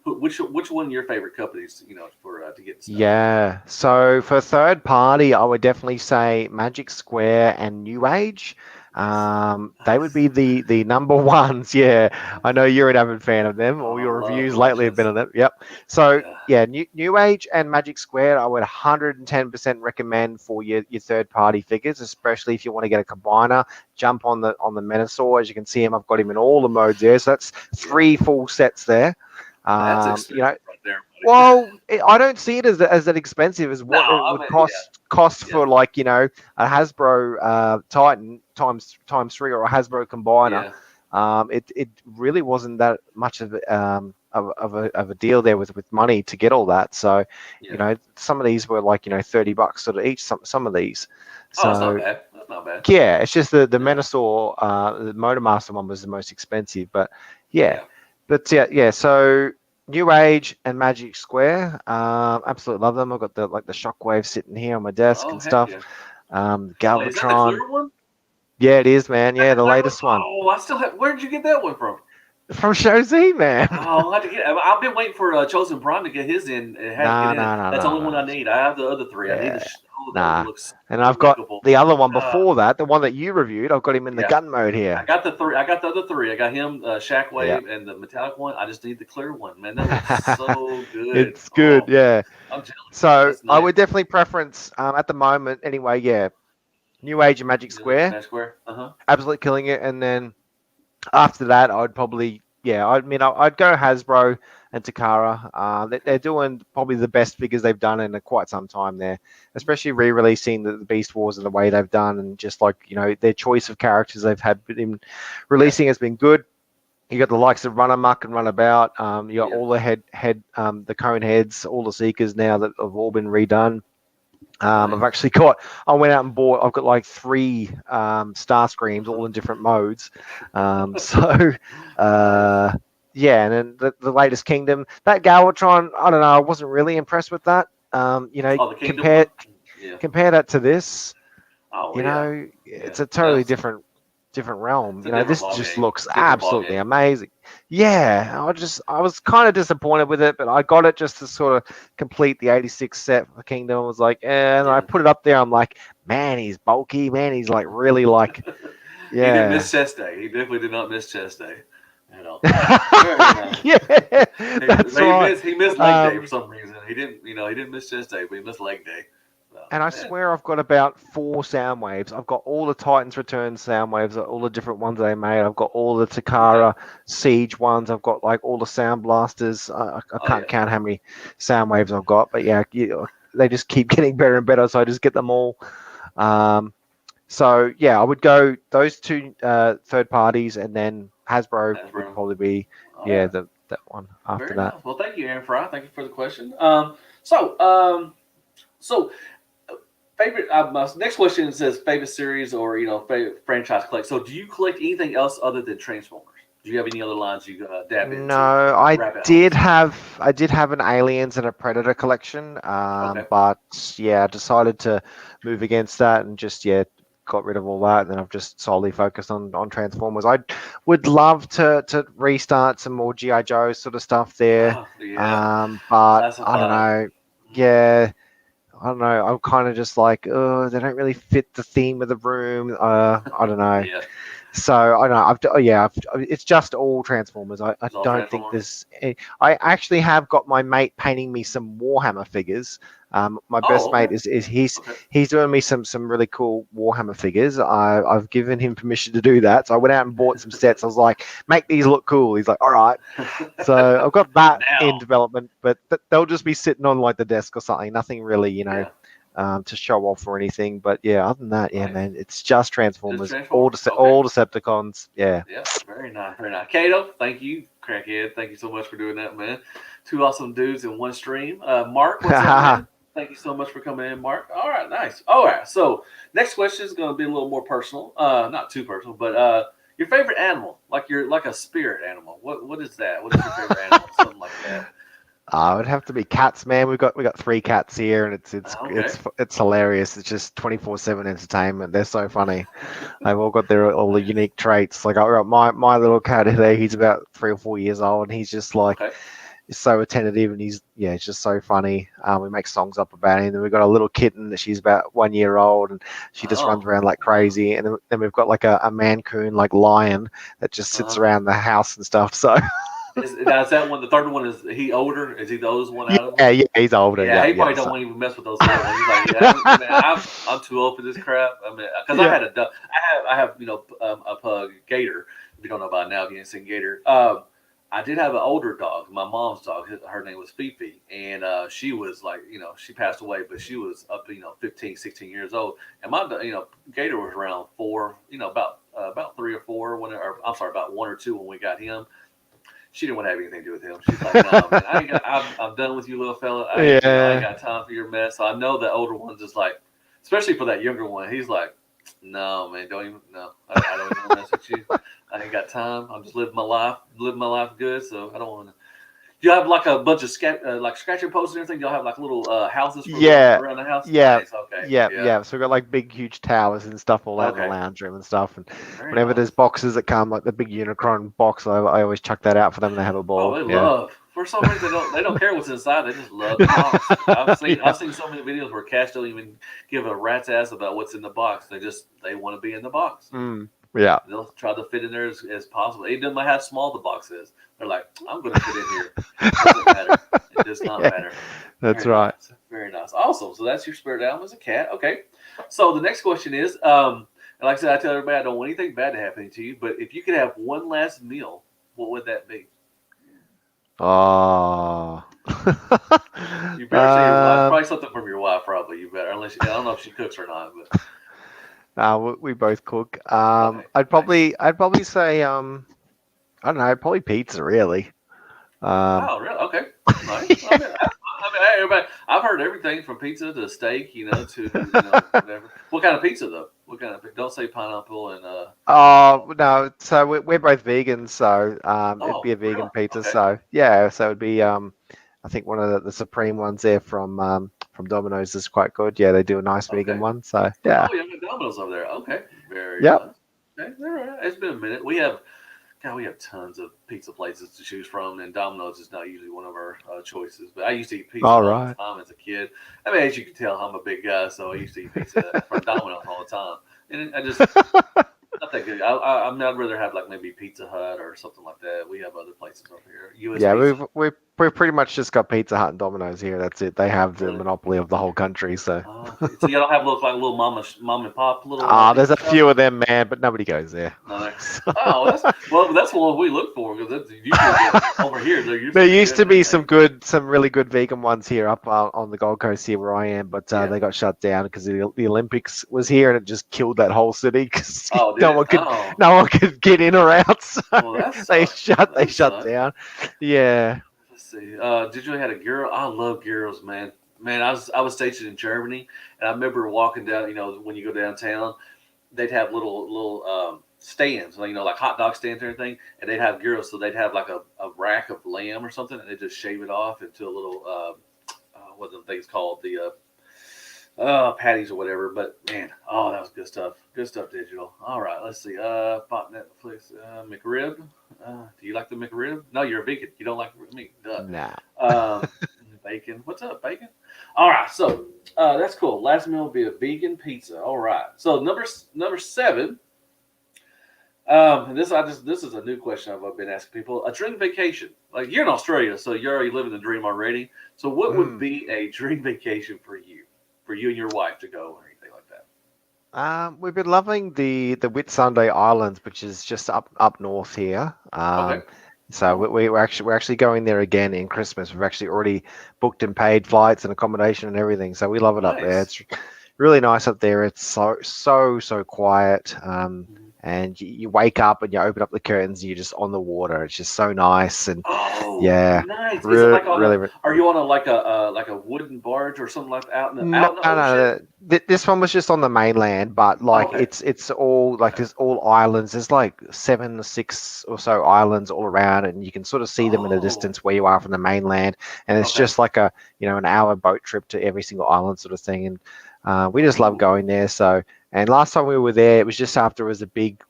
Speaker 1: which one of your favorite companies, for to get stuff?
Speaker 2: Yeah. So for third party, I would definitely say Magic Square and New Age.
Speaker 1: Nice,
Speaker 2: They would
Speaker 1: nice.
Speaker 2: be the number ones. Yeah. I know you're an avid fan of them. All
Speaker 1: Oh,
Speaker 2: your
Speaker 1: I love
Speaker 2: reviews lately have been
Speaker 1: Legends.
Speaker 2: on them. Yep. So
Speaker 1: Yeah.
Speaker 2: yeah, New Age and Magic Square, I would 110% recommend for your third party figures, especially if you want to get a combiner. Jump on the Menasor. As you can see him, I've got him in all the modes there. So that's
Speaker 1: Yeah.
Speaker 2: 3 full sets there.
Speaker 1: That's
Speaker 2: You know,
Speaker 1: expensive right there, buddy.
Speaker 2: well, I don't see it as that expensive as
Speaker 1: No,
Speaker 2: what it
Speaker 1: I
Speaker 2: would
Speaker 1: mean,
Speaker 2: cost
Speaker 1: yeah,
Speaker 2: for like a Hasbro Titan times 3 or a Hasbro combiner.
Speaker 1: yeah,
Speaker 2: It really wasn't that much of a deal there with money to get all that. So,
Speaker 1: yeah.
Speaker 2: some of these were like $30 sort of each. Some of these.
Speaker 1: Oh, that's not
Speaker 2: So
Speaker 1: bad. That's not bad.
Speaker 2: yeah, it's just the
Speaker 1: Yeah,
Speaker 2: Menasor, the Motormaster one was the most expensive, but yeah,
Speaker 1: yeah.
Speaker 2: yeah. So New Age and Magic Square, absolutely love them. I've got the Shockwave sitting here on my desk
Speaker 1: Oh,
Speaker 2: and
Speaker 1: heck
Speaker 2: stuff.
Speaker 1: yeah. Wait, is that the
Speaker 2: Galvatron,
Speaker 1: clear one?
Speaker 2: yeah, it is, man.
Speaker 1: That
Speaker 2: Yeah,
Speaker 1: the
Speaker 2: the
Speaker 1: clear one?
Speaker 2: latest one
Speaker 1: Oh, I still have. Where did you get that one from?
Speaker 2: from Show Z, man.
Speaker 1: Oh, I have to get. I've been waiting for Chosen Prime to get his in. It hadn't get
Speaker 2: Nah,
Speaker 1: in.
Speaker 2: nah, nah,
Speaker 1: That's the
Speaker 2: nah,
Speaker 1: only one I
Speaker 2: nah.
Speaker 1: need. I have the other three. I need the.
Speaker 2: Yeah,
Speaker 1: Oh, those
Speaker 2: nah.
Speaker 1: look so
Speaker 2: And I've got
Speaker 1: lookable.
Speaker 2: the other one
Speaker 1: Uh,
Speaker 2: before that, the one that you reviewed. I've got him in the
Speaker 1: yeah.
Speaker 2: gun mode
Speaker 1: I
Speaker 2: here.
Speaker 1: got the three. I got the other three. I got him,
Speaker 2: Yeah.
Speaker 1: Shackwave, and the metallic one. I just need the clear one. Man, that looks so good.
Speaker 2: It's good,
Speaker 1: Oh,
Speaker 2: yeah.
Speaker 1: I'm jealous.
Speaker 2: So
Speaker 1: That's
Speaker 2: I
Speaker 1: nice.
Speaker 2: would definitely preference at the moment anyway. Yeah, New Age and Magic
Speaker 1: Good
Speaker 2: Square,
Speaker 1: Smash Square. Uh huh.
Speaker 2: absolutely killing it. And then after that, I'd probably I mean I'd go Hasbro and Takara. They're doing probably the best figures they've done in quite some time there, especially re-releasing the Beast Wars in the way they've done, and just like their choice of characters they've had in
Speaker 1: Yeah.
Speaker 2: releasing has been good. You got the likes of Run Amok and Runabout. You got
Speaker 1: Yeah.
Speaker 2: all the the cone heads, all the seekers now that have all been redone.
Speaker 1: Nice.
Speaker 2: I've actually got. I went out and bought. I've got like 3 Star Screams, all in different modes. So,
Speaker 1: Nice.
Speaker 2: uh, yeah, and then the latest Kingdom, that Galvatron. I don't know. I wasn't really impressed with that.
Speaker 1: Oh, the Kingdom
Speaker 2: Compare
Speaker 1: one. Yeah.
Speaker 2: that to this.
Speaker 1: Oh yeah. Yeah.
Speaker 2: It's a
Speaker 1: No,
Speaker 2: totally different realm.
Speaker 1: it's a different
Speaker 2: This
Speaker 1: ball
Speaker 2: just
Speaker 1: game.
Speaker 2: looks
Speaker 1: Different ball
Speaker 2: absolutely
Speaker 1: game.
Speaker 2: amazing. Yeah, I was kind of disappointed with it, but I got it just to sort of complete the 86 set for Kingdom. I was like, and I
Speaker 1: Yeah.
Speaker 2: put it up there. I'm like, man, he's bulky. Man, he's like really like,
Speaker 1: He didn't
Speaker 2: yeah.
Speaker 1: miss chest day. He definitely did not miss chest day. Very nice.
Speaker 2: Yeah, that's
Speaker 1: He
Speaker 2: right.
Speaker 1: missed. He missed leg day for some reason. He didn't. He didn't miss chest day, but he missed leg day. So,
Speaker 2: And I
Speaker 1: yeah.
Speaker 2: swear I've got about 4 sound waves. I've got all the Titans Return sound waves, all the different ones they made. I've got all the
Speaker 1: Okay.
Speaker 2: Takara Siege ones. I've got like all the Sound Blasters. I
Speaker 1: Oh
Speaker 2: can't
Speaker 1: yeah.
Speaker 2: count how many sound waves I've got, but yeah, they just keep getting better and better. So I just get them all. Um, so yeah, I would go those 2 third parties, and then Hasbro
Speaker 1: That's
Speaker 2: would
Speaker 1: bro.
Speaker 2: probably be
Speaker 1: All right.
Speaker 2: that one after
Speaker 1: Very
Speaker 2: that.
Speaker 1: nice. Well, thank you, Aaron Fry. Thank you for the question. So favorite. My next question says favorite series or favorite franchise collect. So, do you collect anything else other than Transformers? Do you have any other lines you dab
Speaker 2: No,
Speaker 1: into, rabbit holes?
Speaker 2: I did have an Aliens and a Predator collection,
Speaker 1: Okay.
Speaker 2: but yeah, I decided to move against that and just got rid of all that. And then I've just solely focused on Transformers. I would love to restart some more GI Joe sort of stuff there,
Speaker 1: Yeah.
Speaker 2: but I don't
Speaker 1: Classified.
Speaker 2: know. Yeah, I don't know. I'm kind of just like, oh, they don't really fit the theme of the room. I don't know.
Speaker 1: Yeah.
Speaker 2: So I don't know. It's just all Transformers. I
Speaker 1: It's all
Speaker 2: don't think
Speaker 1: Transformers.
Speaker 2: there's. I actually have got my mate painting me some Warhammer figures. My best
Speaker 1: Oh,
Speaker 2: mate
Speaker 1: okay.
Speaker 2: is
Speaker 1: Okay.
Speaker 2: he's doing me some really cool Warhammer figures. I've given him permission to do that. So I went out and bought some sets. I was like, make these look cool. He's like, all right. So I've got that in
Speaker 1: Now.
Speaker 2: development, but they'll just be sitting on like the desk or something. Nothing really,
Speaker 1: Yeah.
Speaker 2: to show off or anything. But yeah, other than that, yeah,
Speaker 1: Nice.
Speaker 2: man, it's just
Speaker 1: Just
Speaker 2: Transformers,
Speaker 1: Transformers. Okay.
Speaker 2: all Decepticons. Yeah.
Speaker 1: Yeah. Very nice. Very nice. Kato, thank you, crackhead. Thank you so much for doing that, man. 2 awesome dudes in one stream. Mark, what's up, man? Thank you so much for coming in, Mark. All right, nice. All right, so next question is going to be a little more personal. Not too personal, but your favorite animal, like a spirit animal. What is that? What is your favorite animal? Something like that.
Speaker 2: It would have to be cats, man. We got 3 cats here, and
Speaker 1: Okay.
Speaker 2: it's hilarious. It's just 24/7 entertainment. They're so funny. They've all got their all the
Speaker 1: Nice.
Speaker 2: unique traits. Like I got my little cat there. He's about 3 or 4 years old, and he's just like
Speaker 1: Okay.
Speaker 2: he's so attentive, and he's just so funny. We make songs up about him. And then we've got a little kitten that she's about 1 year old, and she just runs
Speaker 1: Oh.
Speaker 2: around like
Speaker 1: Wow.
Speaker 2: crazy. And then we've got like a mancoon like lion that just sits
Speaker 1: Uh-huh.
Speaker 2: around the house and stuff. So
Speaker 1: Now is that one? The third one is he older? Is he the oldest one out of them?
Speaker 2: yeah, he's older.
Speaker 1: Yeah,
Speaker 2: Yeah,
Speaker 1: he
Speaker 2: yeah.
Speaker 1: probably don't
Speaker 2: So
Speaker 1: want to even mess with those little ones. He's like, yeah, man, I'm too old for this crap. I mean, because I
Speaker 2: yeah.
Speaker 1: had I have a pug Gator. If you don't know about it now, if you ain't seen Gator, I did have an older dog, my mom's dog. Her name was Fifi, and she was like, she passed away, but she was up to 15, 16 years old, and Gator was around 4, about 3 or 4 when, or I'm sorry, about 1 or 2 when we got him. She didn't want to have anything to do with him. She's like, no, man, I ain't got, I'm done with you, little fella. I ain't
Speaker 2: Yeah.
Speaker 1: got time for your mess. So I know the older one's just like, especially for that younger one, he's like, no, man, don't even, no, I don't even want to mess with you. I ain't got time. I'm just living my life good. So I don't want to. Do you have like a bunch of like scratching posts and everything? Do y'all have like little houses for the
Speaker 2: Yeah,
Speaker 1: around the house?
Speaker 2: yeah,
Speaker 1: Nice. Okay.
Speaker 2: yeah,
Speaker 1: Yeah.
Speaker 2: yeah. So we've got like big, huge towers and stuff all out in the
Speaker 1: Okay.
Speaker 2: lounge room and stuff. And
Speaker 1: Very
Speaker 2: whenever there's
Speaker 1: nice.
Speaker 2: boxes that come, like the big Unicron box, I always chuck that out for them and they have a
Speaker 1: Oh,
Speaker 2: ball.
Speaker 1: they
Speaker 2: Yeah.
Speaker 1: love. For some reason, they don't care what's inside. They just love the box. I've seen
Speaker 2: Yeah.
Speaker 1: I've seen so many videos where cats don't even give a rat's ass about what's in the box. They want to be in the box.
Speaker 2: Mm, yeah.
Speaker 1: They'll try to fit in there as possible. It doesn't matter how small the box is. They're like, I'm going to fit in here. Doesn't matter. It does not
Speaker 2: Yeah.
Speaker 1: matter.
Speaker 2: That's
Speaker 1: Very
Speaker 2: right.
Speaker 1: nice. Very nice. Awesome. So that's your spirit animal is a cat. Okay. So the next question is, and like I said, I tell everybody I don't want anything bad to happen to you, but if you could have one last meal, what would that be?
Speaker 2: Oh.
Speaker 1: You better say your wife.
Speaker 2: um,
Speaker 1: Probably something from your wife. Probably you better. Unless I don't know if she cooks or not. But
Speaker 2: we both cook.
Speaker 1: okay, nice.
Speaker 2: I'd probably say I don't know, probably pizza really. Um,
Speaker 1: Oh, really? Okay, nice. Hey, everybody. I've heard everything from pizza to steak. To whatever. What kind of pizza though? What kind of? Don't say pineapple and
Speaker 2: Oh no, so we're both vegans, so it'd be
Speaker 1: Oh,
Speaker 2: a
Speaker 1: really?
Speaker 2: vegan pizza.
Speaker 1: Okay.
Speaker 2: So yeah, so it'd be I think one of the supreme ones there from Domino's is quite good. Yeah, they do a nice vegan
Speaker 1: Okay.
Speaker 2: one. So yeah,
Speaker 1: Oh, you have Domino's over there. Okay. Very
Speaker 2: yep.
Speaker 1: nice. Okay. All right. It's been a minute. We have tons of pizza places to choose from, and Domino's is not usually one of our choices. But I used to eat pizza
Speaker 2: All
Speaker 1: all
Speaker 2: right.
Speaker 1: the time as a kid. I mean, as you can tell, I'm a big guy, so I used to eat pizza from Domino's all the time. And I just not that good. I'd rather have like maybe Pizza Hut or something like that. We have other places over here. U.S.
Speaker 2: Yeah,
Speaker 1: Pizza,
Speaker 2: we've pretty much just got Pizza Hut and Domino's here. That's it. They have the
Speaker 1: really?
Speaker 2: monopoly of the whole country. So
Speaker 1: Okay. So you don't have like little mom and pop little
Speaker 2: there's
Speaker 1: pizza
Speaker 2: a few
Speaker 1: shops?
Speaker 2: of them, man, but nobody goes there.
Speaker 1: No, there.
Speaker 2: So,
Speaker 1: Oh, that's what we look for because that's usually over here. They're
Speaker 2: there
Speaker 1: usually the
Speaker 2: used
Speaker 1: good
Speaker 2: to be
Speaker 1: everything.
Speaker 2: some really good vegan ones here up on the Gold Coast here where I am, but
Speaker 1: Yeah.
Speaker 2: they got shut down because the Olympics was here and it just killed that whole city because
Speaker 1: Oh, did
Speaker 2: no
Speaker 1: it?
Speaker 2: one could
Speaker 1: Oh,
Speaker 2: no one could get in or out, so
Speaker 1: well, that
Speaker 2: they
Speaker 1: sucked.
Speaker 2: shut they
Speaker 1: That
Speaker 2: shut
Speaker 1: sucked.
Speaker 2: down. Yeah.
Speaker 1: Let's see. Did you had a girl? I love girls, man. Man, I was stationed in Germany, and I remember walking down. When you go downtown, they'd have little stands, like hot dog stands and everything, and they'd have girls. So they'd have like a rack of lamb or something, and they just shave it off into a little what are the things called patties or whatever. But man, oh, that was good stuff. Good stuff, digital. All right, let's see. Pop Netflix, McRib. Do you like the McRib? No, you're a vegan. You don't like meat. Duh.
Speaker 2: Nah.
Speaker 1: Um, bacon. What's up, bacon? All right, so that's cool. Last meal will be a vegan pizza. All right. So number 7. And this is a new question I've been asking people. A dream vacation. Like you're in Australia, so you're already living the dream already. So what would
Speaker 2: Mm.
Speaker 1: be a dream vacation for you and your wife to go or anything like that?
Speaker 2: We've been loving the Whitsunday Islands, which is just up north here.
Speaker 1: Okay.
Speaker 2: So
Speaker 1: Oh,
Speaker 2: we're actually going there again in Christmas. We've actually already booked and paid flights and accommodation and everything. So we love it up there.
Speaker 1: nice.
Speaker 2: It's really nice up there. It's so quiet. and you wake up and you open up the curtains and you're just on the water. It's just so nice, and
Speaker 1: Oh,
Speaker 2: yeah,
Speaker 1: nice. Is it
Speaker 2: really,
Speaker 1: like on a?
Speaker 2: really.
Speaker 1: Are you on a like a wooden barge or something like that
Speaker 2: No,
Speaker 1: out in the
Speaker 2: no,
Speaker 1: ocean?
Speaker 2: no. This one was just on the mainland, but
Speaker 1: Oh,
Speaker 2: like
Speaker 1: okay.
Speaker 2: it's all like there's all islands. There's like 6 or so islands all around, and you can sort of see them in the
Speaker 1: Oh,
Speaker 2: distance where you are from the mainland. And it's
Speaker 1: okay.
Speaker 2: just like a an hour boat trip to every single island sort of thing. And we just love
Speaker 1: Ooh.
Speaker 2: going there. So, and last time we were there, it was just after it was a big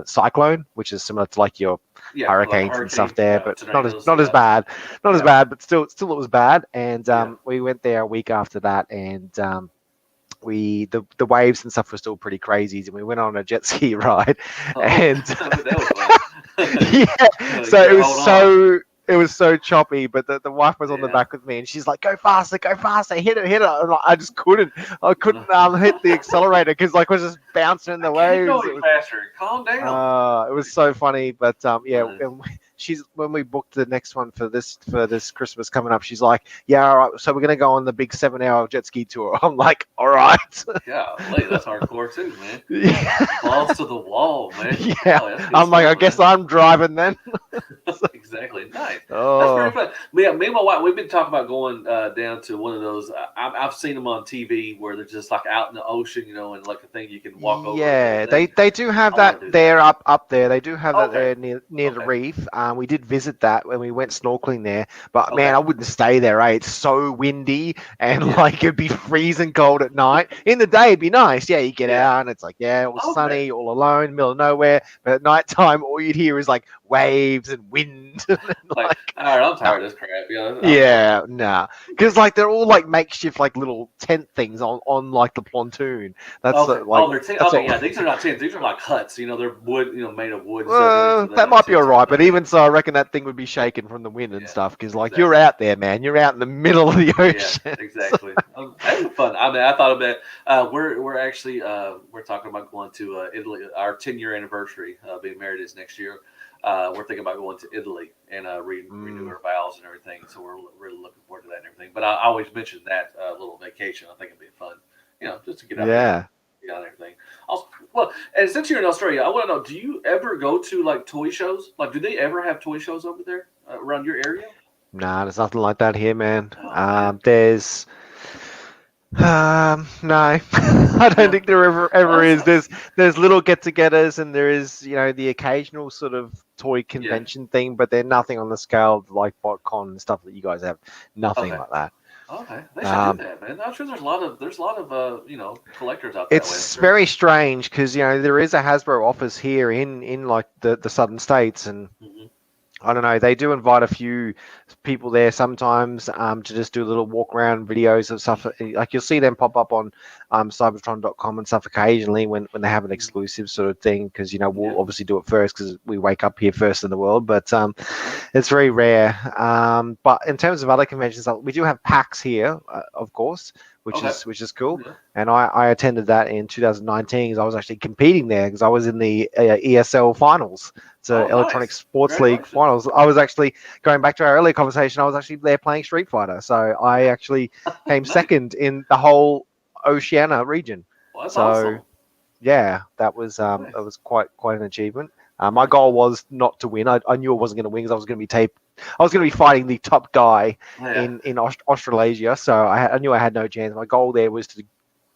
Speaker 2: cyclone, which is similar to like your
Speaker 1: Yeah, like a
Speaker 2: hurricanes and stuff
Speaker 1: hurricane.
Speaker 2: there,
Speaker 1: Yeah,
Speaker 2: but
Speaker 1: tornadoes.
Speaker 2: not as
Speaker 1: Yeah,
Speaker 2: bad, not as
Speaker 1: yeah,
Speaker 2: bad, but still it was bad. And
Speaker 1: yeah.
Speaker 2: we went there a week after that, and the waves and stuff were still pretty crazy, and we went on a jet ski ride,
Speaker 1: Oh,
Speaker 2: and
Speaker 1: that was fun.
Speaker 2: yeah,
Speaker 1: You
Speaker 2: so
Speaker 1: better hold on.
Speaker 2: it was so choppy, but the wife was on the
Speaker 1: Yeah.
Speaker 2: back with me, and she's like, go faster, hit it, hit it. And I just I couldn't hit the accelerator because like I was just bouncing in
Speaker 1: I
Speaker 2: the
Speaker 1: can't go
Speaker 2: waves.
Speaker 1: any faster. Calm down.
Speaker 2: It was so funny, but yeah,
Speaker 1: Nice.
Speaker 2: and she's when we booked the next one for this Christmas coming up, she's like, yeah, all right, so we're gonna go on the big 7 hour jet ski tour. I'm like, all right.
Speaker 1: Golly, that's hardcore too, man.
Speaker 2: Yeah,
Speaker 1: Balls to the wall, man.
Speaker 2: yeah.
Speaker 1: Oh, that's good
Speaker 2: I'm like, I
Speaker 1: stuff,
Speaker 2: guess
Speaker 1: man.
Speaker 2: I'm driving then.
Speaker 1: Exactly. Nice. That's very
Speaker 2: Oh,
Speaker 1: fun. Me and my wife, we've been talking about going down to one of those. I've seen them on TV where they're just like out in the ocean, and like a thing you can walk over kind of
Speaker 2: yeah,
Speaker 1: thing.
Speaker 2: they do have
Speaker 1: I want
Speaker 2: that
Speaker 1: to do that.
Speaker 2: there up there. They do have that
Speaker 1: Okay.
Speaker 2: there near the
Speaker 1: Okay.
Speaker 2: reef. We did visit that when we went snorkeling there, but man,
Speaker 1: Okay.
Speaker 2: I wouldn't stay there. It's so windy and
Speaker 1: Yeah.
Speaker 2: like it'd be freezing cold at night. In the day, it'd be nice. Yeah, you get
Speaker 1: Yeah.
Speaker 2: out and it's like it was
Speaker 1: Okay.
Speaker 2: sunny, all alone, middle of nowhere. But at night time, all you'd hear is like waves and wind. And
Speaker 1: Like,
Speaker 2: like,
Speaker 1: all right, I'm
Speaker 2: no.
Speaker 1: tired of this crap. I'm
Speaker 2: Yeah,
Speaker 1: good.
Speaker 2: nah,
Speaker 1: Okay.
Speaker 2: because like they're all like makeshift like little tent things on like the pontoon. That's
Speaker 1: Okay.
Speaker 2: like
Speaker 1: Oh, they're
Speaker 2: that's
Speaker 1: okay.
Speaker 2: all.
Speaker 1: Yeah, these are not tents. These are like huts. They're wood. Made of wood and stuff. So they're
Speaker 2: That
Speaker 1: not
Speaker 2: might be all
Speaker 1: tents or
Speaker 2: right,
Speaker 1: anything
Speaker 2: but
Speaker 1: like that.
Speaker 2: even so, I reckon that thing would be shaking from the wind and
Speaker 1: Yeah.
Speaker 2: stuff. Because like you're
Speaker 1: Exactly.
Speaker 2: out there, man, you're out in the middle of the
Speaker 1: Yeah,
Speaker 2: ocean. So,
Speaker 1: exactly. That was fun. I mean, I thought about we're actually we're talking about going to Italy. Our 10-year anniversary being married is next year. We're thinking about going to Italy and renew our vows and everything. So we're really looking forward to that and everything. But I always mention that little vacation. I think it'd be fun. Just to get out there and
Speaker 2: yeah.
Speaker 1: see and everything. Also, well, and since you're in Australia, I want to know: do you ever go to like toy shows? Like, do they ever have toy shows over there around your area?
Speaker 2: Nah, there's nothing like that here, man.
Speaker 1: Oh man,
Speaker 2: There's no, I don't
Speaker 1: no.
Speaker 2: think there ever
Speaker 1: Well,
Speaker 2: is. There's little get-togethers, and there is the occasional sort of toy
Speaker 1: yeah.
Speaker 2: convention thing, but they're nothing on the scale of like BotCon and stuff that you guys have. Nothing
Speaker 1: Okay.
Speaker 2: like that.
Speaker 1: Okay, they should do
Speaker 2: Um,
Speaker 1: that, man. I'm sure there's a lot of collectors out that way. I'm
Speaker 2: It's
Speaker 1: sure.
Speaker 2: very strange because there is a Hasbro office here in like the southern states, and
Speaker 1: Hmm.
Speaker 2: I don't know. They do invite a few people there sometimes to just do little walk around videos of stuff. Like you'll see them pop up on cybertron.com and stuff occasionally when they have an exclusive sort of thing because
Speaker 1: Yeah.
Speaker 2: we'll obviously do it first because we wake up here first in the world. But
Speaker 1: Okay.
Speaker 2: it's very rare. But in terms of other conventions, we do have PAX here, of course,
Speaker 1: Okay.
Speaker 2: which is cool.
Speaker 1: Yeah.
Speaker 2: And I attended that in 2019 because I was actually competing there because I was in the ESL finals. So
Speaker 1: Oh,
Speaker 2: Electronic
Speaker 1: nice.
Speaker 2: Sports League
Speaker 1: Congratulations.
Speaker 2: finals. I was actually going back to our earlier conversation. I was actually there playing Street Fighter. So I actually came
Speaker 1: Nice.
Speaker 2: second in the whole Oceania region.
Speaker 1: Well, that's
Speaker 2: So
Speaker 1: awesome.
Speaker 2: yeah,
Speaker 1: Nice.
Speaker 2: that was quite an achievement. My
Speaker 1: Nice.
Speaker 2: goal was not to win. I knew I wasn't going to win because I was going to be I was going to be fighting the top guy
Speaker 1: Yeah.
Speaker 2: in Australasia. So I knew I had no chance. My goal there was to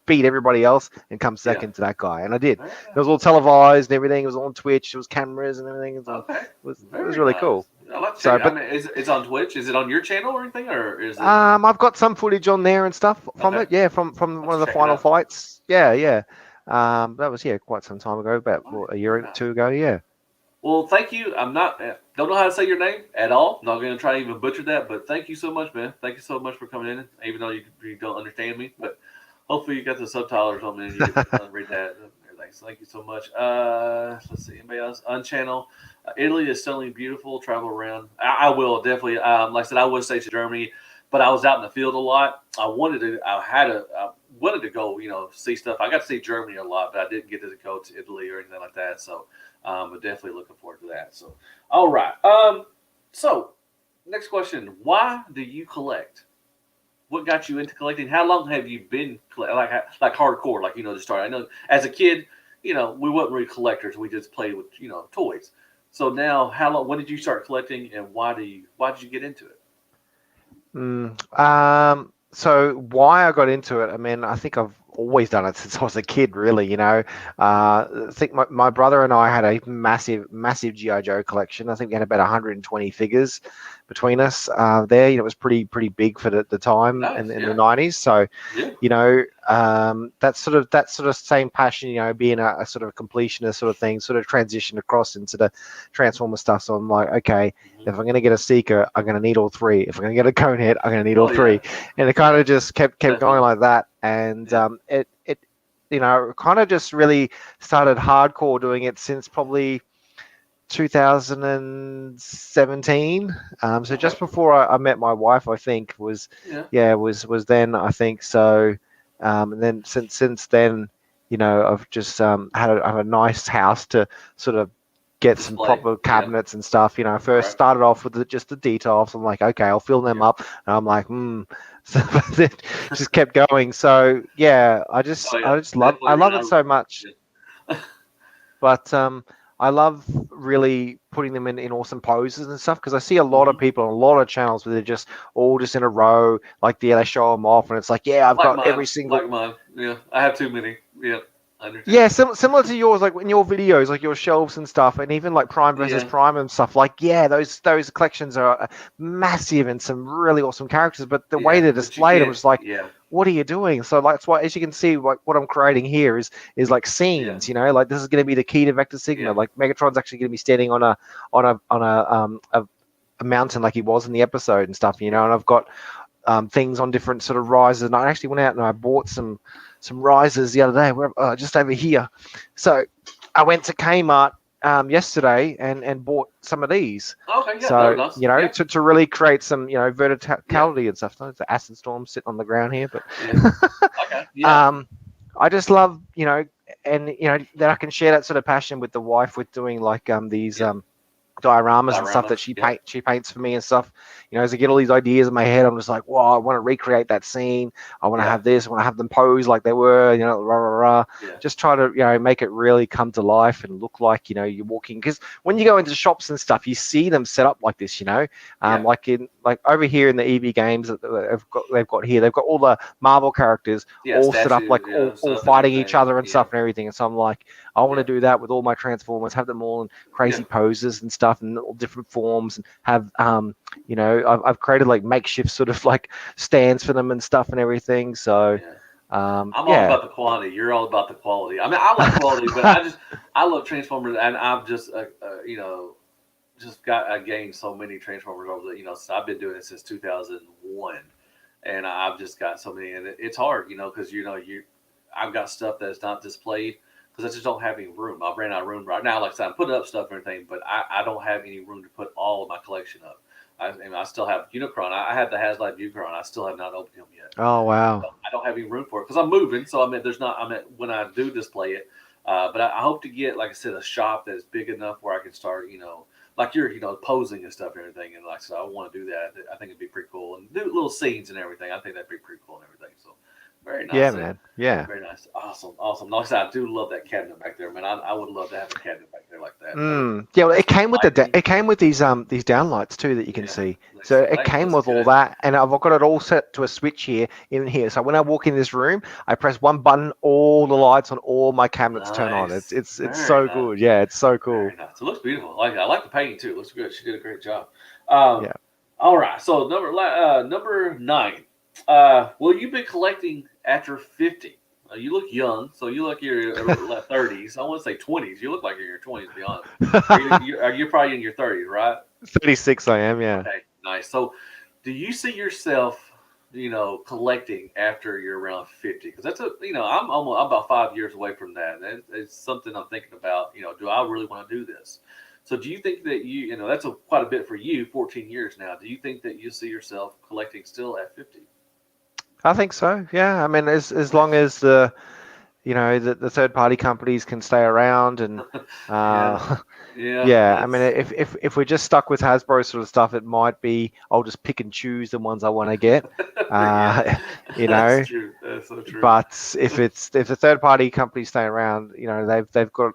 Speaker 2: beat everybody else and come
Speaker 1: Yeah.
Speaker 2: second to that guy, and I did.
Speaker 1: Yeah.
Speaker 2: It was all televised and everything. It was on Twitch. It was cameras and everything. So
Speaker 1: Okay.
Speaker 2: it was
Speaker 1: Very
Speaker 2: really
Speaker 1: nice.
Speaker 2: cool.
Speaker 1: I like to check
Speaker 2: So,
Speaker 1: it. I
Speaker 2: but
Speaker 1: mean, it's on Twitch. Is it on your channel or anything, or is it?
Speaker 2: I've got some footage on there and stuff from
Speaker 1: Okay.
Speaker 2: it. Yeah, from one
Speaker 1: Let's
Speaker 2: of the
Speaker 1: check it
Speaker 2: final
Speaker 1: out.
Speaker 2: fights. Yeah, yeah. That was quite some time ago, about
Speaker 1: Nice.
Speaker 2: a year
Speaker 1: Very
Speaker 2: or
Speaker 1: nice.
Speaker 2: two ago. Yeah.
Speaker 1: Well, thank you. I'm not don't know how to say your name at all. Not going to try to even butcher that, but thank you so much, man. Thank you so much for coming in, even though you don't understand me. But hopefully you got the subtitles or something and you can read that and everything. So thank you so much. Let's see. Anybody else? Unchannel. Italy is certainly beautiful. Travel around. I will definitely. Like I said, I would say to Germany, but I was out in the field a lot. I wanted to go, see stuff. I got to see Germany a lot, but I didn't get to go to Italy or anything like that. So, but definitely looking forward to that. So, all right. So next question: why do you collect? What got you into collecting? How long have you been like hardcore? Like to start? I know as a kid, we wasn't really collectors. We just played with toys. So now, how long? When did you start collecting, and why did you get into it?
Speaker 2: So why I got into it, I mean, I think I've always done it since I was a kid, really, I think my brother and I had a massive G.I. Joe collection. I think we had about 120 figures between us there. It was pretty big for the time
Speaker 1: Nice,
Speaker 2: in the
Speaker 1: yeah,
Speaker 2: 90s. So,
Speaker 1: yeah,
Speaker 2: that sort of same passion, being a sort of completionist sort of thing, sort of transitioned across into the Transformer stuff. So I'm like, okay,
Speaker 1: hmm
Speaker 2: if I'm going to get a Seeker, I'm going to need all three. If I'm going to get a Conehead, I'm going to need all
Speaker 1: oh yeah,
Speaker 2: three. And it kind
Speaker 1: yeah,
Speaker 2: of just kept going
Speaker 1: definitely,
Speaker 2: like that. And
Speaker 1: yeah,
Speaker 2: it kind of just really started hardcore doing it since probably 2017. So
Speaker 1: okay,
Speaker 2: just before I met my wife, I think
Speaker 1: yeah,
Speaker 2: was then, I think. So and then since then, I've just I have a nice house to sort of get some
Speaker 1: display,
Speaker 2: proper
Speaker 1: yeah,
Speaker 2: cabinets and stuff. I first
Speaker 1: right,
Speaker 2: started off with just the details. I'm like, okay, I'll fill them
Speaker 1: yeah,
Speaker 2: up, and I'm like, So then just kept going. So yeah,
Speaker 1: oh yeah,
Speaker 2: I just
Speaker 1: definitely,
Speaker 2: love
Speaker 1: and
Speaker 2: it so much.
Speaker 1: yeah,
Speaker 2: But I love really putting them in awesome poses and stuff, because I see a lot of
Speaker 1: hmm
Speaker 2: people on a lot of channels where they're just all just in a row, like they show them off, and it's like, yeah, I've got every single.
Speaker 1: like mine, yeah, I have too many, yeah, I understand,
Speaker 2: Yeah, similar to yours, like in your videos, like your shelves and stuff, and even like Prime versus
Speaker 1: yeah,
Speaker 2: Prime and stuff. Like, yeah, those collections are massive and some really awesome characters. But the way
Speaker 1: yeah,
Speaker 2: they're
Speaker 1: but you
Speaker 2: displayed, I'm
Speaker 1: can't,
Speaker 2: just like,
Speaker 1: yeah,
Speaker 2: what are you doing? So like, that's why, as you can see, like what I'm creating here is like
Speaker 1: yeah,
Speaker 2: scenes. Like this is going to be the key to Vector Sigma.
Speaker 1: yeah,
Speaker 2: Like Megatron's actually going to be standing on a mountain like he was in the episode and stuff. And I've got things on different sort of risers. And I actually went out and I bought some risers the other day, just over here. So I went to Kmart yesterday and bought some of these.
Speaker 1: okay, yeah, that was
Speaker 2: So
Speaker 1: nice, yeah,
Speaker 2: to really create some
Speaker 1: yeah,
Speaker 2: verticality and stuff. It's an acid storm sitting on the ground here, but
Speaker 1: yeah, okay, yeah,
Speaker 2: um, I just love and that I can share that sort of passion with the wife with doing like these
Speaker 1: yeah,
Speaker 2: dioramas and stuff
Speaker 1: dioramas,
Speaker 2: that she
Speaker 1: yeah,
Speaker 2: paints for me and stuff. As I get all these ideas in my head, I'm just like, wow, I want to recreate that scene. I want to
Speaker 1: yeah,
Speaker 2: have this. I want to have them pose like they were, rah rah rah.
Speaker 1: yeah,
Speaker 2: Just try to make it really come to life and look like you're walking. Because when you go into shops and stuff, you see them set up like this.
Speaker 1: yeah,
Speaker 2: Like over here in the EV games that they've got here, they've got all the Marvel characters
Speaker 1: yeah,
Speaker 2: all set up
Speaker 1: statue,
Speaker 2: like
Speaker 1: yeah,
Speaker 2: all
Speaker 1: stuff and
Speaker 2: fighting each
Speaker 1: everything,
Speaker 2: other and
Speaker 1: yeah,
Speaker 2: stuff and everything. And so I'm like, I want to
Speaker 1: yeah,
Speaker 2: do that with all my Transformers, have them all in
Speaker 1: yeah,
Speaker 2: crazy poses and stuff and all different forms, and have I've created like makeshift sort of like stands for them and stuff and everything. So
Speaker 1: yeah. I'm all
Speaker 2: yeah.
Speaker 1: about the quantity. You're all about the quality. I mean, I like quality, but I love Transformers, and I've just just got I gained so many Transformers over the so I've been doing it since 2001, and I've just got so many, and it's hard because you I've got stuff that's not displayed because I just don't have any room. I've ran out of room right now. Like I said, I'm putting up stuff and everything, but I don't have any room to put all of my collection up. I still have Unicron. I had the Haslight Unicron. I still have not opened him yet.
Speaker 2: Oh wow.
Speaker 1: I don't have any room for it because I'm moving. So I mean, there's not. I mean, when I do display it, but I hope to get, like I said, a shop that's big enough where I can start, like you're, posing and stuff and everything. And like I said, I want to do that. I think it'd be pretty cool and do little scenes and everything. I think that'd be pretty cool and everything. So very
Speaker 2: Yeah,
Speaker 1: nice.
Speaker 2: man. Yeah.
Speaker 1: Very nice. Awesome. Awesome. Like I said, I do love that cabinet back there, man. I would love to have a cabinet back there like that.
Speaker 2: Yeah, well,
Speaker 1: That's lighting.
Speaker 2: it came with these downlights too that you can
Speaker 1: Yeah.
Speaker 2: see. So
Speaker 1: So
Speaker 2: it
Speaker 1: that
Speaker 2: came
Speaker 1: looks
Speaker 2: with all
Speaker 1: good.
Speaker 2: that, and I've got it all set to a switch here in here. So when I walk in this room, I press one button, all the lights on all my cabinets turn on.
Speaker 1: Nice.
Speaker 2: It's
Speaker 1: Very
Speaker 2: so
Speaker 1: nice.
Speaker 2: good. Yeah, it's so cool.
Speaker 1: Very nice. It looks beautiful. I like the painting too. It looks good. She did a great job. Um,
Speaker 2: Yeah.
Speaker 1: all right. So number 9. Well, you've been collecting after 50. You look young, so you look your 30s. I want to say 20s. You look like you're in your 20s. To be honest, are you probably in your 30s, right?
Speaker 2: 36 I am, yeah.
Speaker 1: Okay, nice. So, do you see yourself, collecting after you're around 50? Because I'm about 5 years away from that. And it's something I'm thinking about. Do I really want to do this? So, do you think that that's quite a bit for you, 14 years now. Do you think that you see yourself collecting still at 50?
Speaker 2: I think so. Yeah. I mean, as long
Speaker 1: Nice.
Speaker 2: as the the third party companies can stay around and
Speaker 1: Yeah,
Speaker 2: uh,
Speaker 1: yeah,
Speaker 2: yeah, I mean,
Speaker 1: it's
Speaker 2: if we're just stuck with Hasbro sort of stuff, it might be I'll just pick and choose the ones I want to get,
Speaker 1: yeah,
Speaker 2: uh, you
Speaker 1: that's
Speaker 2: know.
Speaker 1: true. That's so true.
Speaker 2: But if the third party companies stay around, they've got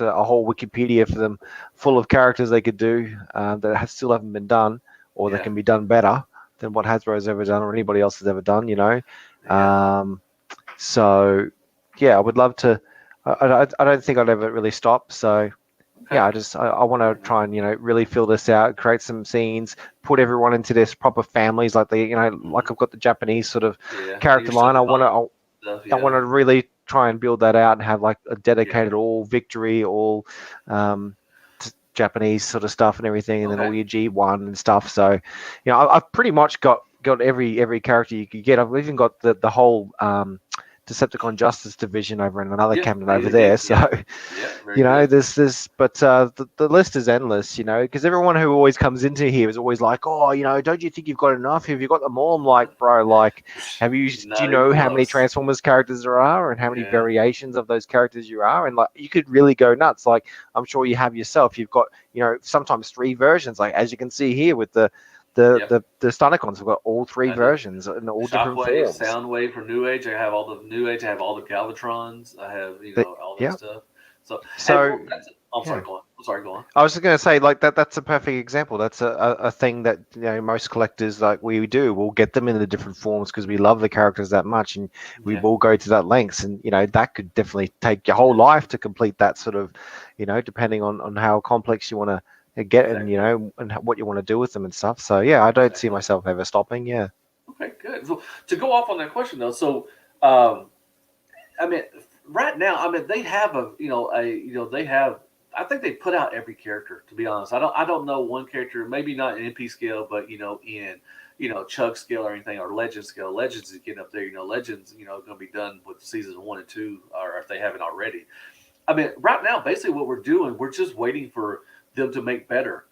Speaker 2: a whole Wikipedia for them, full of characters they could do that still haven't been done, or that
Speaker 1: Yeah,
Speaker 2: can be done better than what Hasbro's ever done or anybody else has ever done.
Speaker 1: yeah.
Speaker 2: Um, so yeah, I would love to. I don't think I'd ever really stop. So
Speaker 1: Okay.
Speaker 2: yeah, I want to
Speaker 1: Yeah, man.
Speaker 2: try and really fill this out, create some scenes, put everyone into their proper families, like
Speaker 1: Hmm.
Speaker 2: like I've got the Japanese sort of
Speaker 1: Yeah, and your
Speaker 2: character line.
Speaker 1: Decepticon stuff.
Speaker 2: I
Speaker 1: Yeah,
Speaker 2: want to really try and build that out and have like a
Speaker 1: yeah.
Speaker 2: dedicated all victory, all um, Japanese sort of stuff and everything, and then
Speaker 1: Okay.
Speaker 2: all your G1 and stuff. So, I've pretty much got every character you could get. I've even got the whole Decepticon Justice Division over in another
Speaker 1: Yeah,
Speaker 2: cabinet over
Speaker 1: you
Speaker 2: there.
Speaker 1: did.
Speaker 2: So,
Speaker 1: Yeah, yeah. Very good.
Speaker 2: but the list is endless, because everyone who always comes into here is always like, oh, don't you think you've got enough? Have you got them all? I'm like, bro, like, do you
Speaker 1: Not even
Speaker 2: know how many
Speaker 1: close.
Speaker 2: Transformers characters there are and how many
Speaker 1: Yeah,
Speaker 2: variations of those characters you are? And like, you could really go nuts. Like, I'm sure you have yourself. You've got, sometimes three versions, like as you can see here with
Speaker 1: yeah.
Speaker 2: the Stunticons. We've got all three
Speaker 1: I do.
Speaker 2: versions in all different
Speaker 1: Shockwave,
Speaker 2: forms.
Speaker 1: Soundwave for New Age. I have all the New Age. I have all the Galvatrons. I have
Speaker 2: But,
Speaker 1: all that
Speaker 2: yeah.
Speaker 1: stuff. So hey,
Speaker 2: So
Speaker 1: well, that's it. I'm sorry.
Speaker 2: yeah.
Speaker 1: Go on. I'm sorry. Go on.
Speaker 2: I was just going to say, like that's a perfect example. That's a thing that most collectors like we do. We'll get them in the different forms because we love the characters that much, and we
Speaker 1: Yeah.
Speaker 2: will go to that lengths. And that could definitely take your whole
Speaker 1: Yeah.
Speaker 2: life to complete that sort of, depending on how complex you want to get and
Speaker 1: Exactly.
Speaker 2: what you want to do with them and stuff. So yeah, I don't see
Speaker 1: Exactly.
Speaker 2: myself ever stopping. Yeah.
Speaker 1: Okay. Good. So to go off on that question though, so um, I mean, right now, I mean, they have they have. I think they put out every character. To be honest, I don't know one character, maybe not in MP scale, but in chug scale or anything or legend scale. Legends is getting up there. Legends, going to be done with seasons 1 and 2, or if they haven't already. I mean, right now, basically what we're doing, we're just waiting for them to make better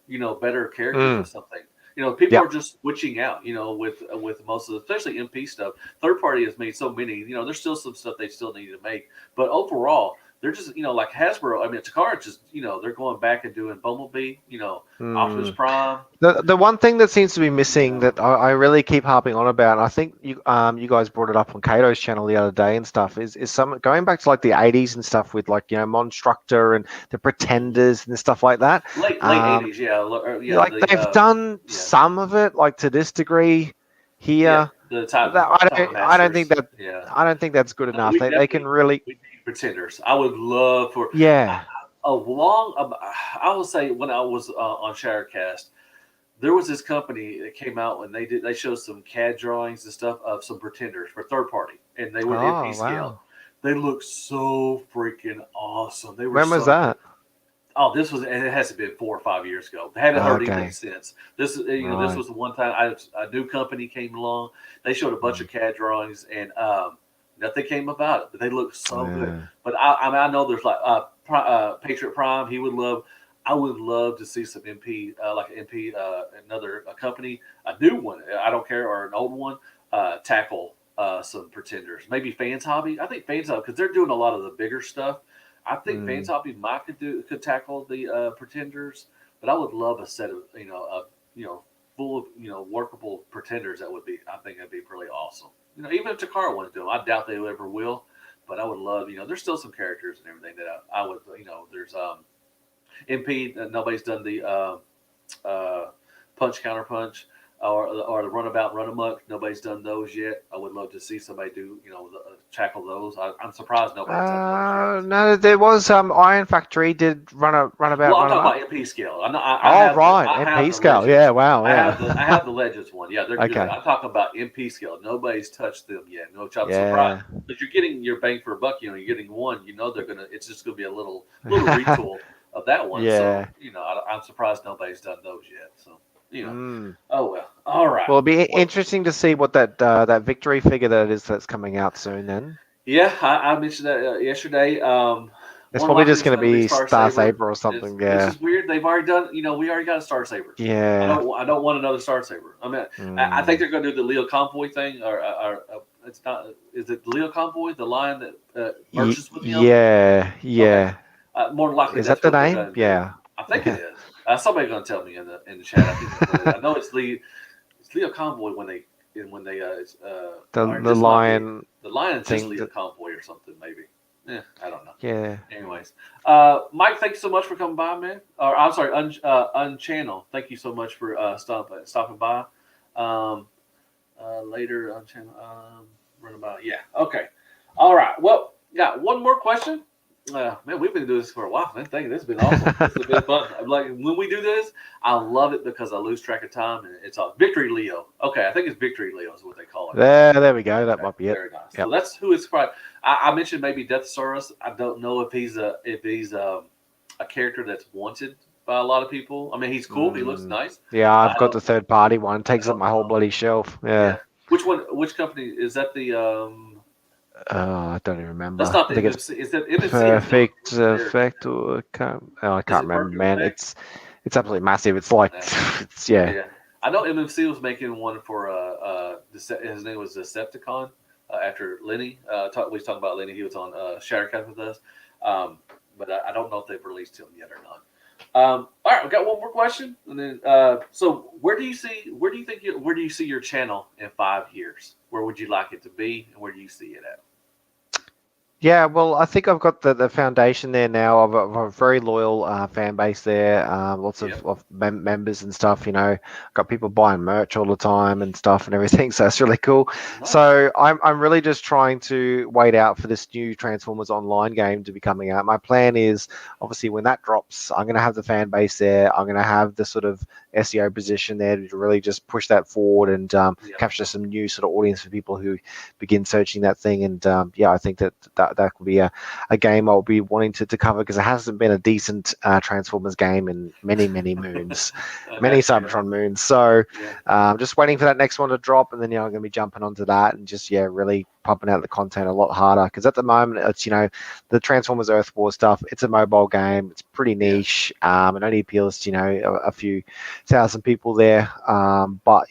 Speaker 1: characters or
Speaker 2: Mm.
Speaker 1: something. People
Speaker 2: Yep.
Speaker 1: are just switching out, with most of the, especially MP stuff. Third party has made so many, there's still some stuff they still need to make. But overall, they're just, like Hasbro, I mean, Takara just, they're going back and doing Bumblebee, Optimus
Speaker 2: Mm.
Speaker 1: Prime,
Speaker 2: The one thing that seems to be missing
Speaker 1: you
Speaker 2: that I really keep harping on about, and I think you guys brought it up on Kato's channel the other day and stuff, is some going back to like the 80s and stuff with like Monstructor and the
Speaker 1: Mhm.
Speaker 2: Pretenders and stuff like that.
Speaker 1: late
Speaker 2: Um,
Speaker 1: 80s, yeah. Yeah,
Speaker 2: like they've done
Speaker 1: yeah,
Speaker 2: some of it, like to this degree
Speaker 1: yeah,
Speaker 2: here.
Speaker 1: the
Speaker 2: But
Speaker 1: Time
Speaker 2: I don't think
Speaker 1: Masters,
Speaker 2: that
Speaker 1: yeah.
Speaker 2: I don't think that's good
Speaker 1: No,
Speaker 2: enough. They can really,
Speaker 1: we need pretenders. I would love for I,
Speaker 2: yeah.
Speaker 1: a long. I will say when I was on Shirecast, there was this company that came out and they showed some CAD drawings and stuff of some pretenders for third party, and they were MP
Speaker 2: Oh
Speaker 1: scale.
Speaker 2: wow.
Speaker 1: They looked so freaking awesome. They were
Speaker 2: When was
Speaker 1: so cool.
Speaker 2: that?
Speaker 1: Oh, this was, and it has to been 4 or 5 years ago. I haven't heard anything
Speaker 2: Okay,
Speaker 1: since. This is, this
Speaker 2: right.
Speaker 1: was the one time a new company came along. They showed a bunch
Speaker 2: Mm,
Speaker 1: of CAD drawings, and nothing came about it. But they looked so good.
Speaker 2: yeah.
Speaker 1: But I mean, I know there's like Patriot Prime. He would love. I would love to see some MP, like an MP, another company, a new one. I don't care, or an old one. Tackle some pretenders. Maybe Fans Hobby. I think Fans Hobby because they're doing a lot of the bigger stuff. I think
Speaker 2: Mm.
Speaker 1: Fanshopping might could tackle the pretenders, but I would love a set of you know full of workable pretenders. That would be I think that'd be really awesome. Even if Takara wanted to do them, I doubt they ever will. But I would love there's still some characters and everything that I would there's MP. Nobody's done the punch counter punch or the runabout run amok. Nobody's done those yet. I would love to see somebody do tackle those. I'm surprised nobody's done those yet.
Speaker 2: No, there was Iron Factory did
Speaker 1: Well,
Speaker 2: runabout
Speaker 1: I'm
Speaker 2: run
Speaker 1: talking
Speaker 2: amok.
Speaker 1: about MP scale.
Speaker 2: Oh right,
Speaker 1: I have
Speaker 2: MP
Speaker 1: the
Speaker 2: scale. Yeah,
Speaker 1: legends.
Speaker 2: wow,
Speaker 1: I
Speaker 2: yeah.
Speaker 1: have the legends one. Yeah, they're good.
Speaker 2: Okay,
Speaker 1: I'm talking about MP scale. Nobody's touched them yet. No, which I'm surprised
Speaker 2: yeah.
Speaker 1: because you're getting your bang for a buck. You're getting one. They're gonna. It's just gonna be a little retool of that one. So
Speaker 2: Yeah.
Speaker 1: I'm surprised nobody's done those yet. So
Speaker 2: Mm.
Speaker 1: oh well. All right.
Speaker 2: Well, it'll be
Speaker 1: Well,
Speaker 2: interesting to see what that victory figure that is that's coming out soon. Then
Speaker 1: yeah, I mentioned that yesterday.
Speaker 2: it's
Speaker 1: More than
Speaker 2: probably
Speaker 1: likely
Speaker 2: just
Speaker 1: it's
Speaker 2: going to
Speaker 1: going to be
Speaker 2: be
Speaker 1: Star
Speaker 2: Star
Speaker 1: Saber.
Speaker 2: Saber or
Speaker 1: It's
Speaker 2: something.
Speaker 1: which
Speaker 2: Yeah,
Speaker 1: is weird. They've already done. We already got a Star Saber.
Speaker 2: yeah.
Speaker 1: I don't want another Star Saber. I mean, I think
Speaker 2: Mm.
Speaker 1: they're going to do the Leo Convoy thing, or It's not. Is it Leo Convoy, the lion that
Speaker 2: Y-
Speaker 1: merges with him?
Speaker 2: yeah,
Speaker 1: Okay.
Speaker 2: yeah.
Speaker 1: More than likely,
Speaker 2: Is that
Speaker 1: that's
Speaker 2: the
Speaker 1: what they're
Speaker 2: name?
Speaker 1: going to do.
Speaker 2: Yeah.
Speaker 1: I think it is. Somebody's going to tell me in the chat. I think that's what it is. I know it's Lee. It's Leo Convoy when they or
Speaker 2: The
Speaker 1: this might be
Speaker 2: lion
Speaker 1: the lion's just
Speaker 2: thing.
Speaker 1: Leo Convoy or something maybe. Yeah, I don't know.
Speaker 2: Yeah.
Speaker 1: Anyways, Mike, thank you so much for coming by, man. Or I'm sorry, Unchannel. Thank you so much for stopping by. Um, later Unchannel, run about. Yeah. Okay. All right. Well, got one more question. Man, we've been doing this for a while. Man, thank you. This has been awesome. This has been fun. I'm like when we do this, I love it because I lose track of time and it's all Victory Leo. Okay, I think it's Victory Leo is what they call it.
Speaker 2: There we go. That
Speaker 1: Okay,
Speaker 2: might be it.
Speaker 1: very nice.
Speaker 2: Yep.
Speaker 1: So that's who it's from. I mentioned maybe Deathosaurus. I don't know if he's a character that's wanted by a lot of people. I mean, he's cool. He looks nice.
Speaker 2: Yeah, I've
Speaker 1: I
Speaker 2: got the
Speaker 1: don't.
Speaker 2: third party one. It
Speaker 1: I
Speaker 2: takes up
Speaker 1: don't
Speaker 2: my whole
Speaker 1: know.
Speaker 2: bloody shelf.
Speaker 1: Yeah.
Speaker 2: Yeah.
Speaker 1: Which one? Which company is that?
Speaker 2: I don't even
Speaker 1: That's
Speaker 2: remember.
Speaker 1: not
Speaker 2: I
Speaker 1: the
Speaker 2: think it's
Speaker 1: MMC. Is that MMC has one?
Speaker 2: perfect effect or I
Speaker 1: Is
Speaker 2: can't
Speaker 1: it
Speaker 2: remember,
Speaker 1: Perfect
Speaker 2: man.
Speaker 1: Effect?
Speaker 2: It's absolutely massive. It's like
Speaker 1: Yeah.
Speaker 2: it's yeah.
Speaker 1: Yeah. I know MMC was making one for his name was Decepticon after Lenny. We was talking about Lenny. He was on Shattercast with us, um, but I don't know if they've released him yet or not. All right, we got one more question, and then so where do you see your channel in 5 years? Where would you like it to be, and where do you see it at?
Speaker 2: Yeah, well, I think I've got the foundation there now. I've a very loyal fan base there. Lots
Speaker 1: Yep.
Speaker 2: of members and stuff. Got people buying merch all the time and stuff and everything. So it's really cool.
Speaker 1: Nice.
Speaker 2: So I'm really just trying to wait out for this new Transformers Online game to be coming out. My plan is obviously when that drops, I'm going to have the fan base there. I'm going to have the sort of SEO position there to really just push that forward and
Speaker 1: Yep.
Speaker 2: capture some new sort of audience for people who begin searching that thing. And yeah, I think that could be a game I'll be wanting to cover because it hasn't been a decent Transformers game in many moons, many Cybertron moons. So just waiting for that next one to drop, and then I'm going to be jumping onto that and just really pumping out the content a lot harder because at the moment it's the Transformers Earth War stuff. It's a mobile game. It's pretty niche. It only appeals to a few thousand people there. But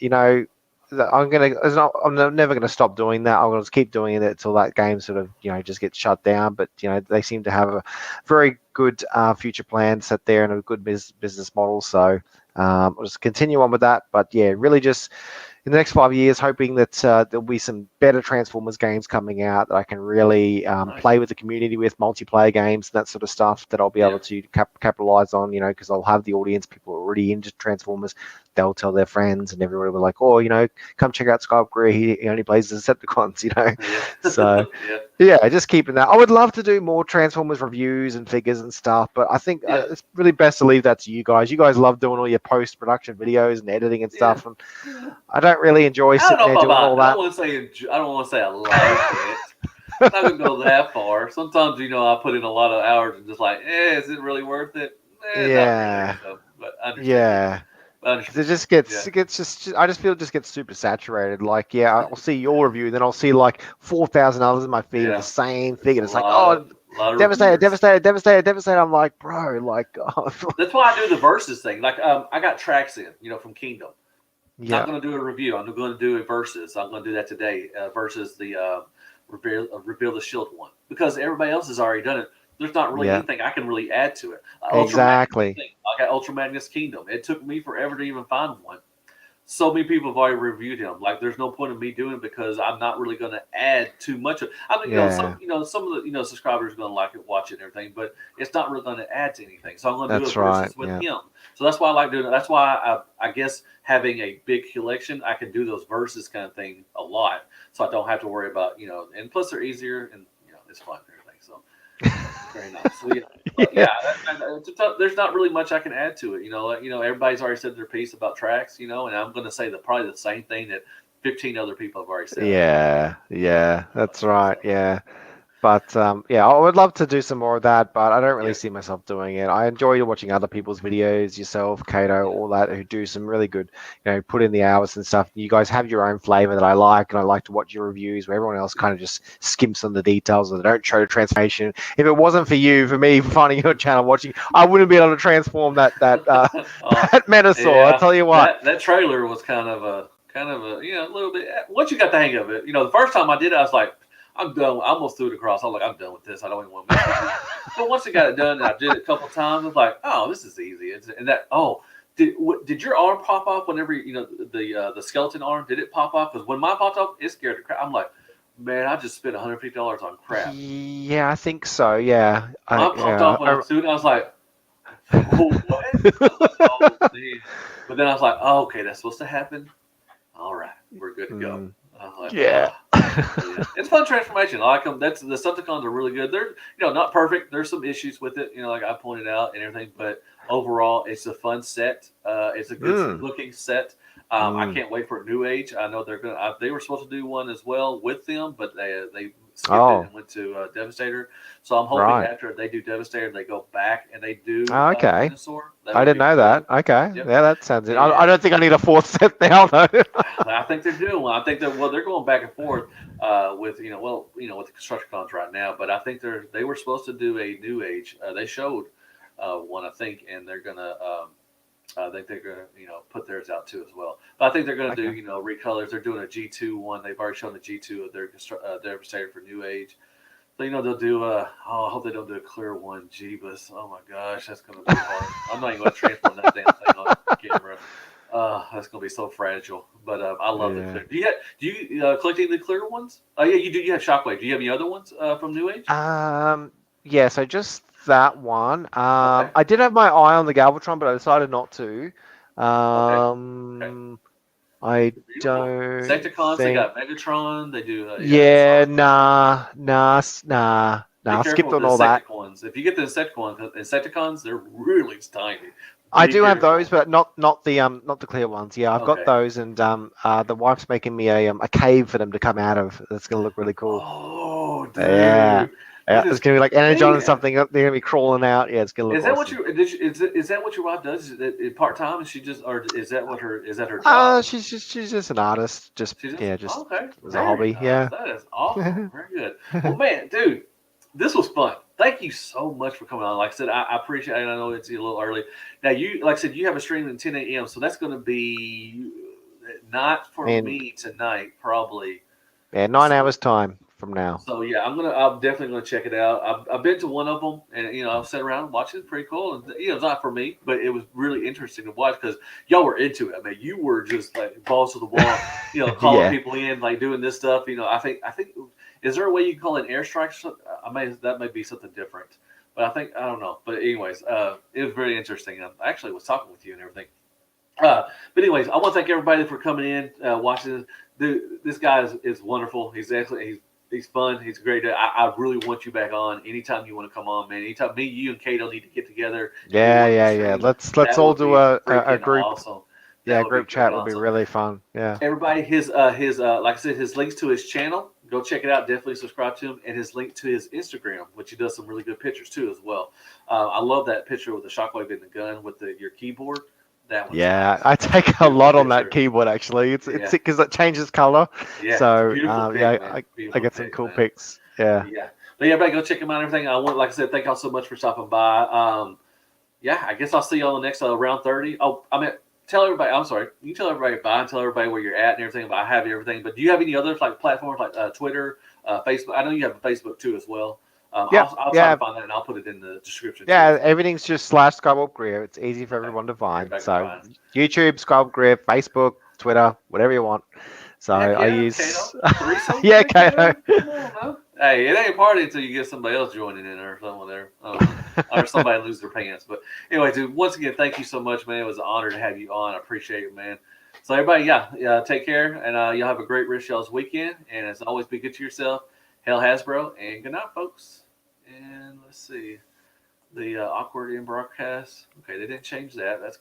Speaker 2: I'm never gonna stop doing that. I'm gonna keep doing it until that game sort of just gets shut down. But they seem to have a very good future plan set there and a good business model. So I'll just continue on with that. But yeah, really just in the next 5 years, hoping that there'll be some better Transformers games coming out that I can really play with the community with, multiplayer games, that sort of stuff that I'll be able to capitalize on, because I'll have the audience, people are already into Transformers. They'll tell their friends and everybody will be like, oh, come check out Skywarp Greer. He only plays the Decepticons, So yeah, just keeping that. I would love to do more Transformers reviews and figures and stuff, but I think it's really best to leave that to you guys. You guys love doing all your post-production videos and editing and stuff, and I don't really enjoy sitting there doing all that.
Speaker 1: I don't want to say I like it. I'm not gonna go that far. Sometimes I put in a lot of hours and just like, is it really worth it?
Speaker 2: Yeah.
Speaker 1: Not really, so, but I understand.
Speaker 2: It just gets I just feel it just gets super saturated. Like, I'll see your review, then I'll see like 4,000 others in my feed of the same thing, and it's like, devastated. I'm like, bro, like,
Speaker 1: that's why I do the versus thing. Like, I got tracks in, from Kingdom. I'm not going to do a review. I'm going to do a versus. I'm going to do that today versus the reveal the shield one because everybody else has already done it. There's not really anything I can really add to it.
Speaker 2: Exactly.
Speaker 1: I got Ultra Magnus Kingdom. It took me forever to even find one. So many people have already reviewed him. Like, there's no point in me doing it because I'm not really going to add too much. I mean, some of the subscribers are going to like it, watch it, and everything, but it's not really going to add to anything. So I'm going to do a versus with him. So that's why I like doing it. That's why I guess having a big collection, I can do those versus kind of thing a lot. So I don't have to worry about and plus they're easier and it's fun and everything. So. Very nice. So, there's not really much I can add to it. Everybody's already said their piece about tracks. And I'm going to say probably the same thing that 15 other people have already said.
Speaker 2: Yeah, that's right. Yeah. But I would love to do some more of that, but I don't really see myself doing it. I enjoy watching other people's videos, yourself, Kato, all that, who do some really good, put in the hours and stuff. You guys have your own flavor that I like, and I like to watch your reviews where everyone else kind of just skims on the details or they don't show the transformation. If it wasn't for you, for me, finding your channel, watching, I wouldn't be able to transform that that Metasaur. I'll tell you what.
Speaker 1: That trailer was kind of kind of a a little bit. Once you got the hang of it, the first time I did it, I was like, I'm done. I almost threw it across. I was like, I'm done with this. I don't even want to mess with it. But once I got it done, and I did it a couple times, I was like, oh, this is easy. And that did your arm pop off whenever the skeleton arm, did it pop off? Because when mine popped off, it scared the crap. I'm like, man, I just spent $150 on crap.
Speaker 2: Yeah, I think so. Yeah,
Speaker 1: Mine popped off when I was doing it. I was like, oh, what? I was like, oh, man. But then I was like, oh, okay, that's supposed to happen. All right, we're good to go. I was like,
Speaker 2: yeah.
Speaker 1: yeah. It's fun transformation. I like them. The Decepticons are really good. They're not perfect. There's some issues with it, like I pointed out and everything. But overall, it's a fun set. It's a good looking set. I can't wait for New Age. I know they're gonna. They were supposed to do one as well with them, but they skipped it and went to Devastator. So I'm hoping after they do Devastator, they go back and they do
Speaker 2: okay.
Speaker 1: Dinosaur.
Speaker 2: I didn't know that. Okay,
Speaker 1: Yep.
Speaker 2: Yeah, that sounds it. I don't think I need a fourth set now though.
Speaker 1: I think they're doing one. I think they're going back and forth with with the construction cons right now. But I think they were supposed to do a New Age. They showed one, I think, and they're gonna. I think they're gonna put theirs out too as well. But I think they're gonna do recolors. They're doing a G2 one. They've already shown the G2 of their Devastator for New Age. So they'll do. I hope they don't do a clear one. Jeebus! Oh my gosh, that's gonna be hard. I'm not even gonna transform that damn thing on camera. That's gonna be so fragile. But I love the clear. Do you collecting the clear ones? Oh yeah, you do. You have Shockwave. Do you have any other ones from New Age?
Speaker 2: Yeah. So just that one. I did have my eye on the Galvatron, but I decided not to.
Speaker 1: Okay.
Speaker 2: I don't.
Speaker 1: Insecticons. They got Megatron. They do.
Speaker 2: Nah.
Speaker 1: Be
Speaker 2: Skipped
Speaker 1: careful
Speaker 2: on
Speaker 1: with
Speaker 2: all
Speaker 1: the
Speaker 2: that.
Speaker 1: Insecticons. If you get the Insecticons, they're really tiny.
Speaker 2: I do have those, but not the clear ones. Yeah, I've got those, and the wife's making me a cave for them to come out of. That's gonna look really cool.
Speaker 1: Oh, dude.
Speaker 2: Yeah. It's gonna be like Energon and something. They're gonna be crawling out. Yeah, it's gonna look.
Speaker 1: Is that
Speaker 2: awesome.
Speaker 1: is that what your wife does? Is it part time? Is she just, or is that her job?
Speaker 2: She's just an artist. Just
Speaker 1: okay.
Speaker 2: As a hobby.
Speaker 1: Nice.
Speaker 2: Yeah.
Speaker 1: That is awesome. Very good. Well, man, dude, this was fun. Thank you so much for coming on. Like I said, I appreciate it. I know it's a little early. Now, like I said, you have a stream at 10 a.m., so that's going to be not for me tonight, probably.
Speaker 2: Yeah, 9 hours time from now.
Speaker 1: So yeah, I'm definitely gonna check it out. I've been to one of them, and I've sat around and watched it. It's pretty cool. And it's not for me, but it was really interesting to watch because y'all were into it. I mean, you were just like balls to the wall, calling people in, like doing this stuff. I think is there a way you can call it airstrikes? That may be something different, but I don't know. But anyways, it was very interesting. I actually was talking with you and everything. But anyways, I want to thank everybody for coming in, watching. This guy is wonderful. He's excellent. He's fun. He's great. I really want you back on anytime you want to come on, man. Anytime me, you, and Kato need to get together.
Speaker 2: Yeah. Let's all do a group.
Speaker 1: Awesome.
Speaker 2: Group chat would be really fun. Yeah.
Speaker 1: Everybody, his like I said, his links to his channel. Go check it out. Definitely subscribe to him, and his link to his Instagram, which he does some really good pictures too as well. I love that picture with the shockwave in the gun with your keyboard. That one's nice.
Speaker 2: I take a lot on that keyboard actually. It's because it changes color.
Speaker 1: Yeah.
Speaker 2: So
Speaker 1: I
Speaker 2: get some cool pics. Yeah.
Speaker 1: Yeah. But everybody go check him out and everything. Like I said, thank y'all so much for stopping by. I guess I'll see y'all on the next round 30. Oh, tell everybody. I'm sorry. You tell everybody bye and tell everybody where you're at and everything. But I have everything. But do you have any other like platforms like Twitter, Facebook? I know you have a Facebook too as well. I'll try to find that and I'll put it in the description.
Speaker 2: Yeah, everything's just /Skywarp Greer. It's easy for everyone to find. So YouTube, Skywarp Greer, Facebook, Twitter, whatever you want. So I use.
Speaker 1: Kato.
Speaker 2: Kato.
Speaker 1: Hey, it ain't a party until you get somebody else joining in or something there, or somebody lose their pants. But anyway, dude, once again, thank you so much, man. It was an honor to have you on. I appreciate it, man. So everybody, take care, and y'all have a great rest of y'all's weekend. And as always, be good to yourself. Hail Hasbro, and good night, folks. And let's see, the awkward in broadcast. Okay, they didn't change that. That's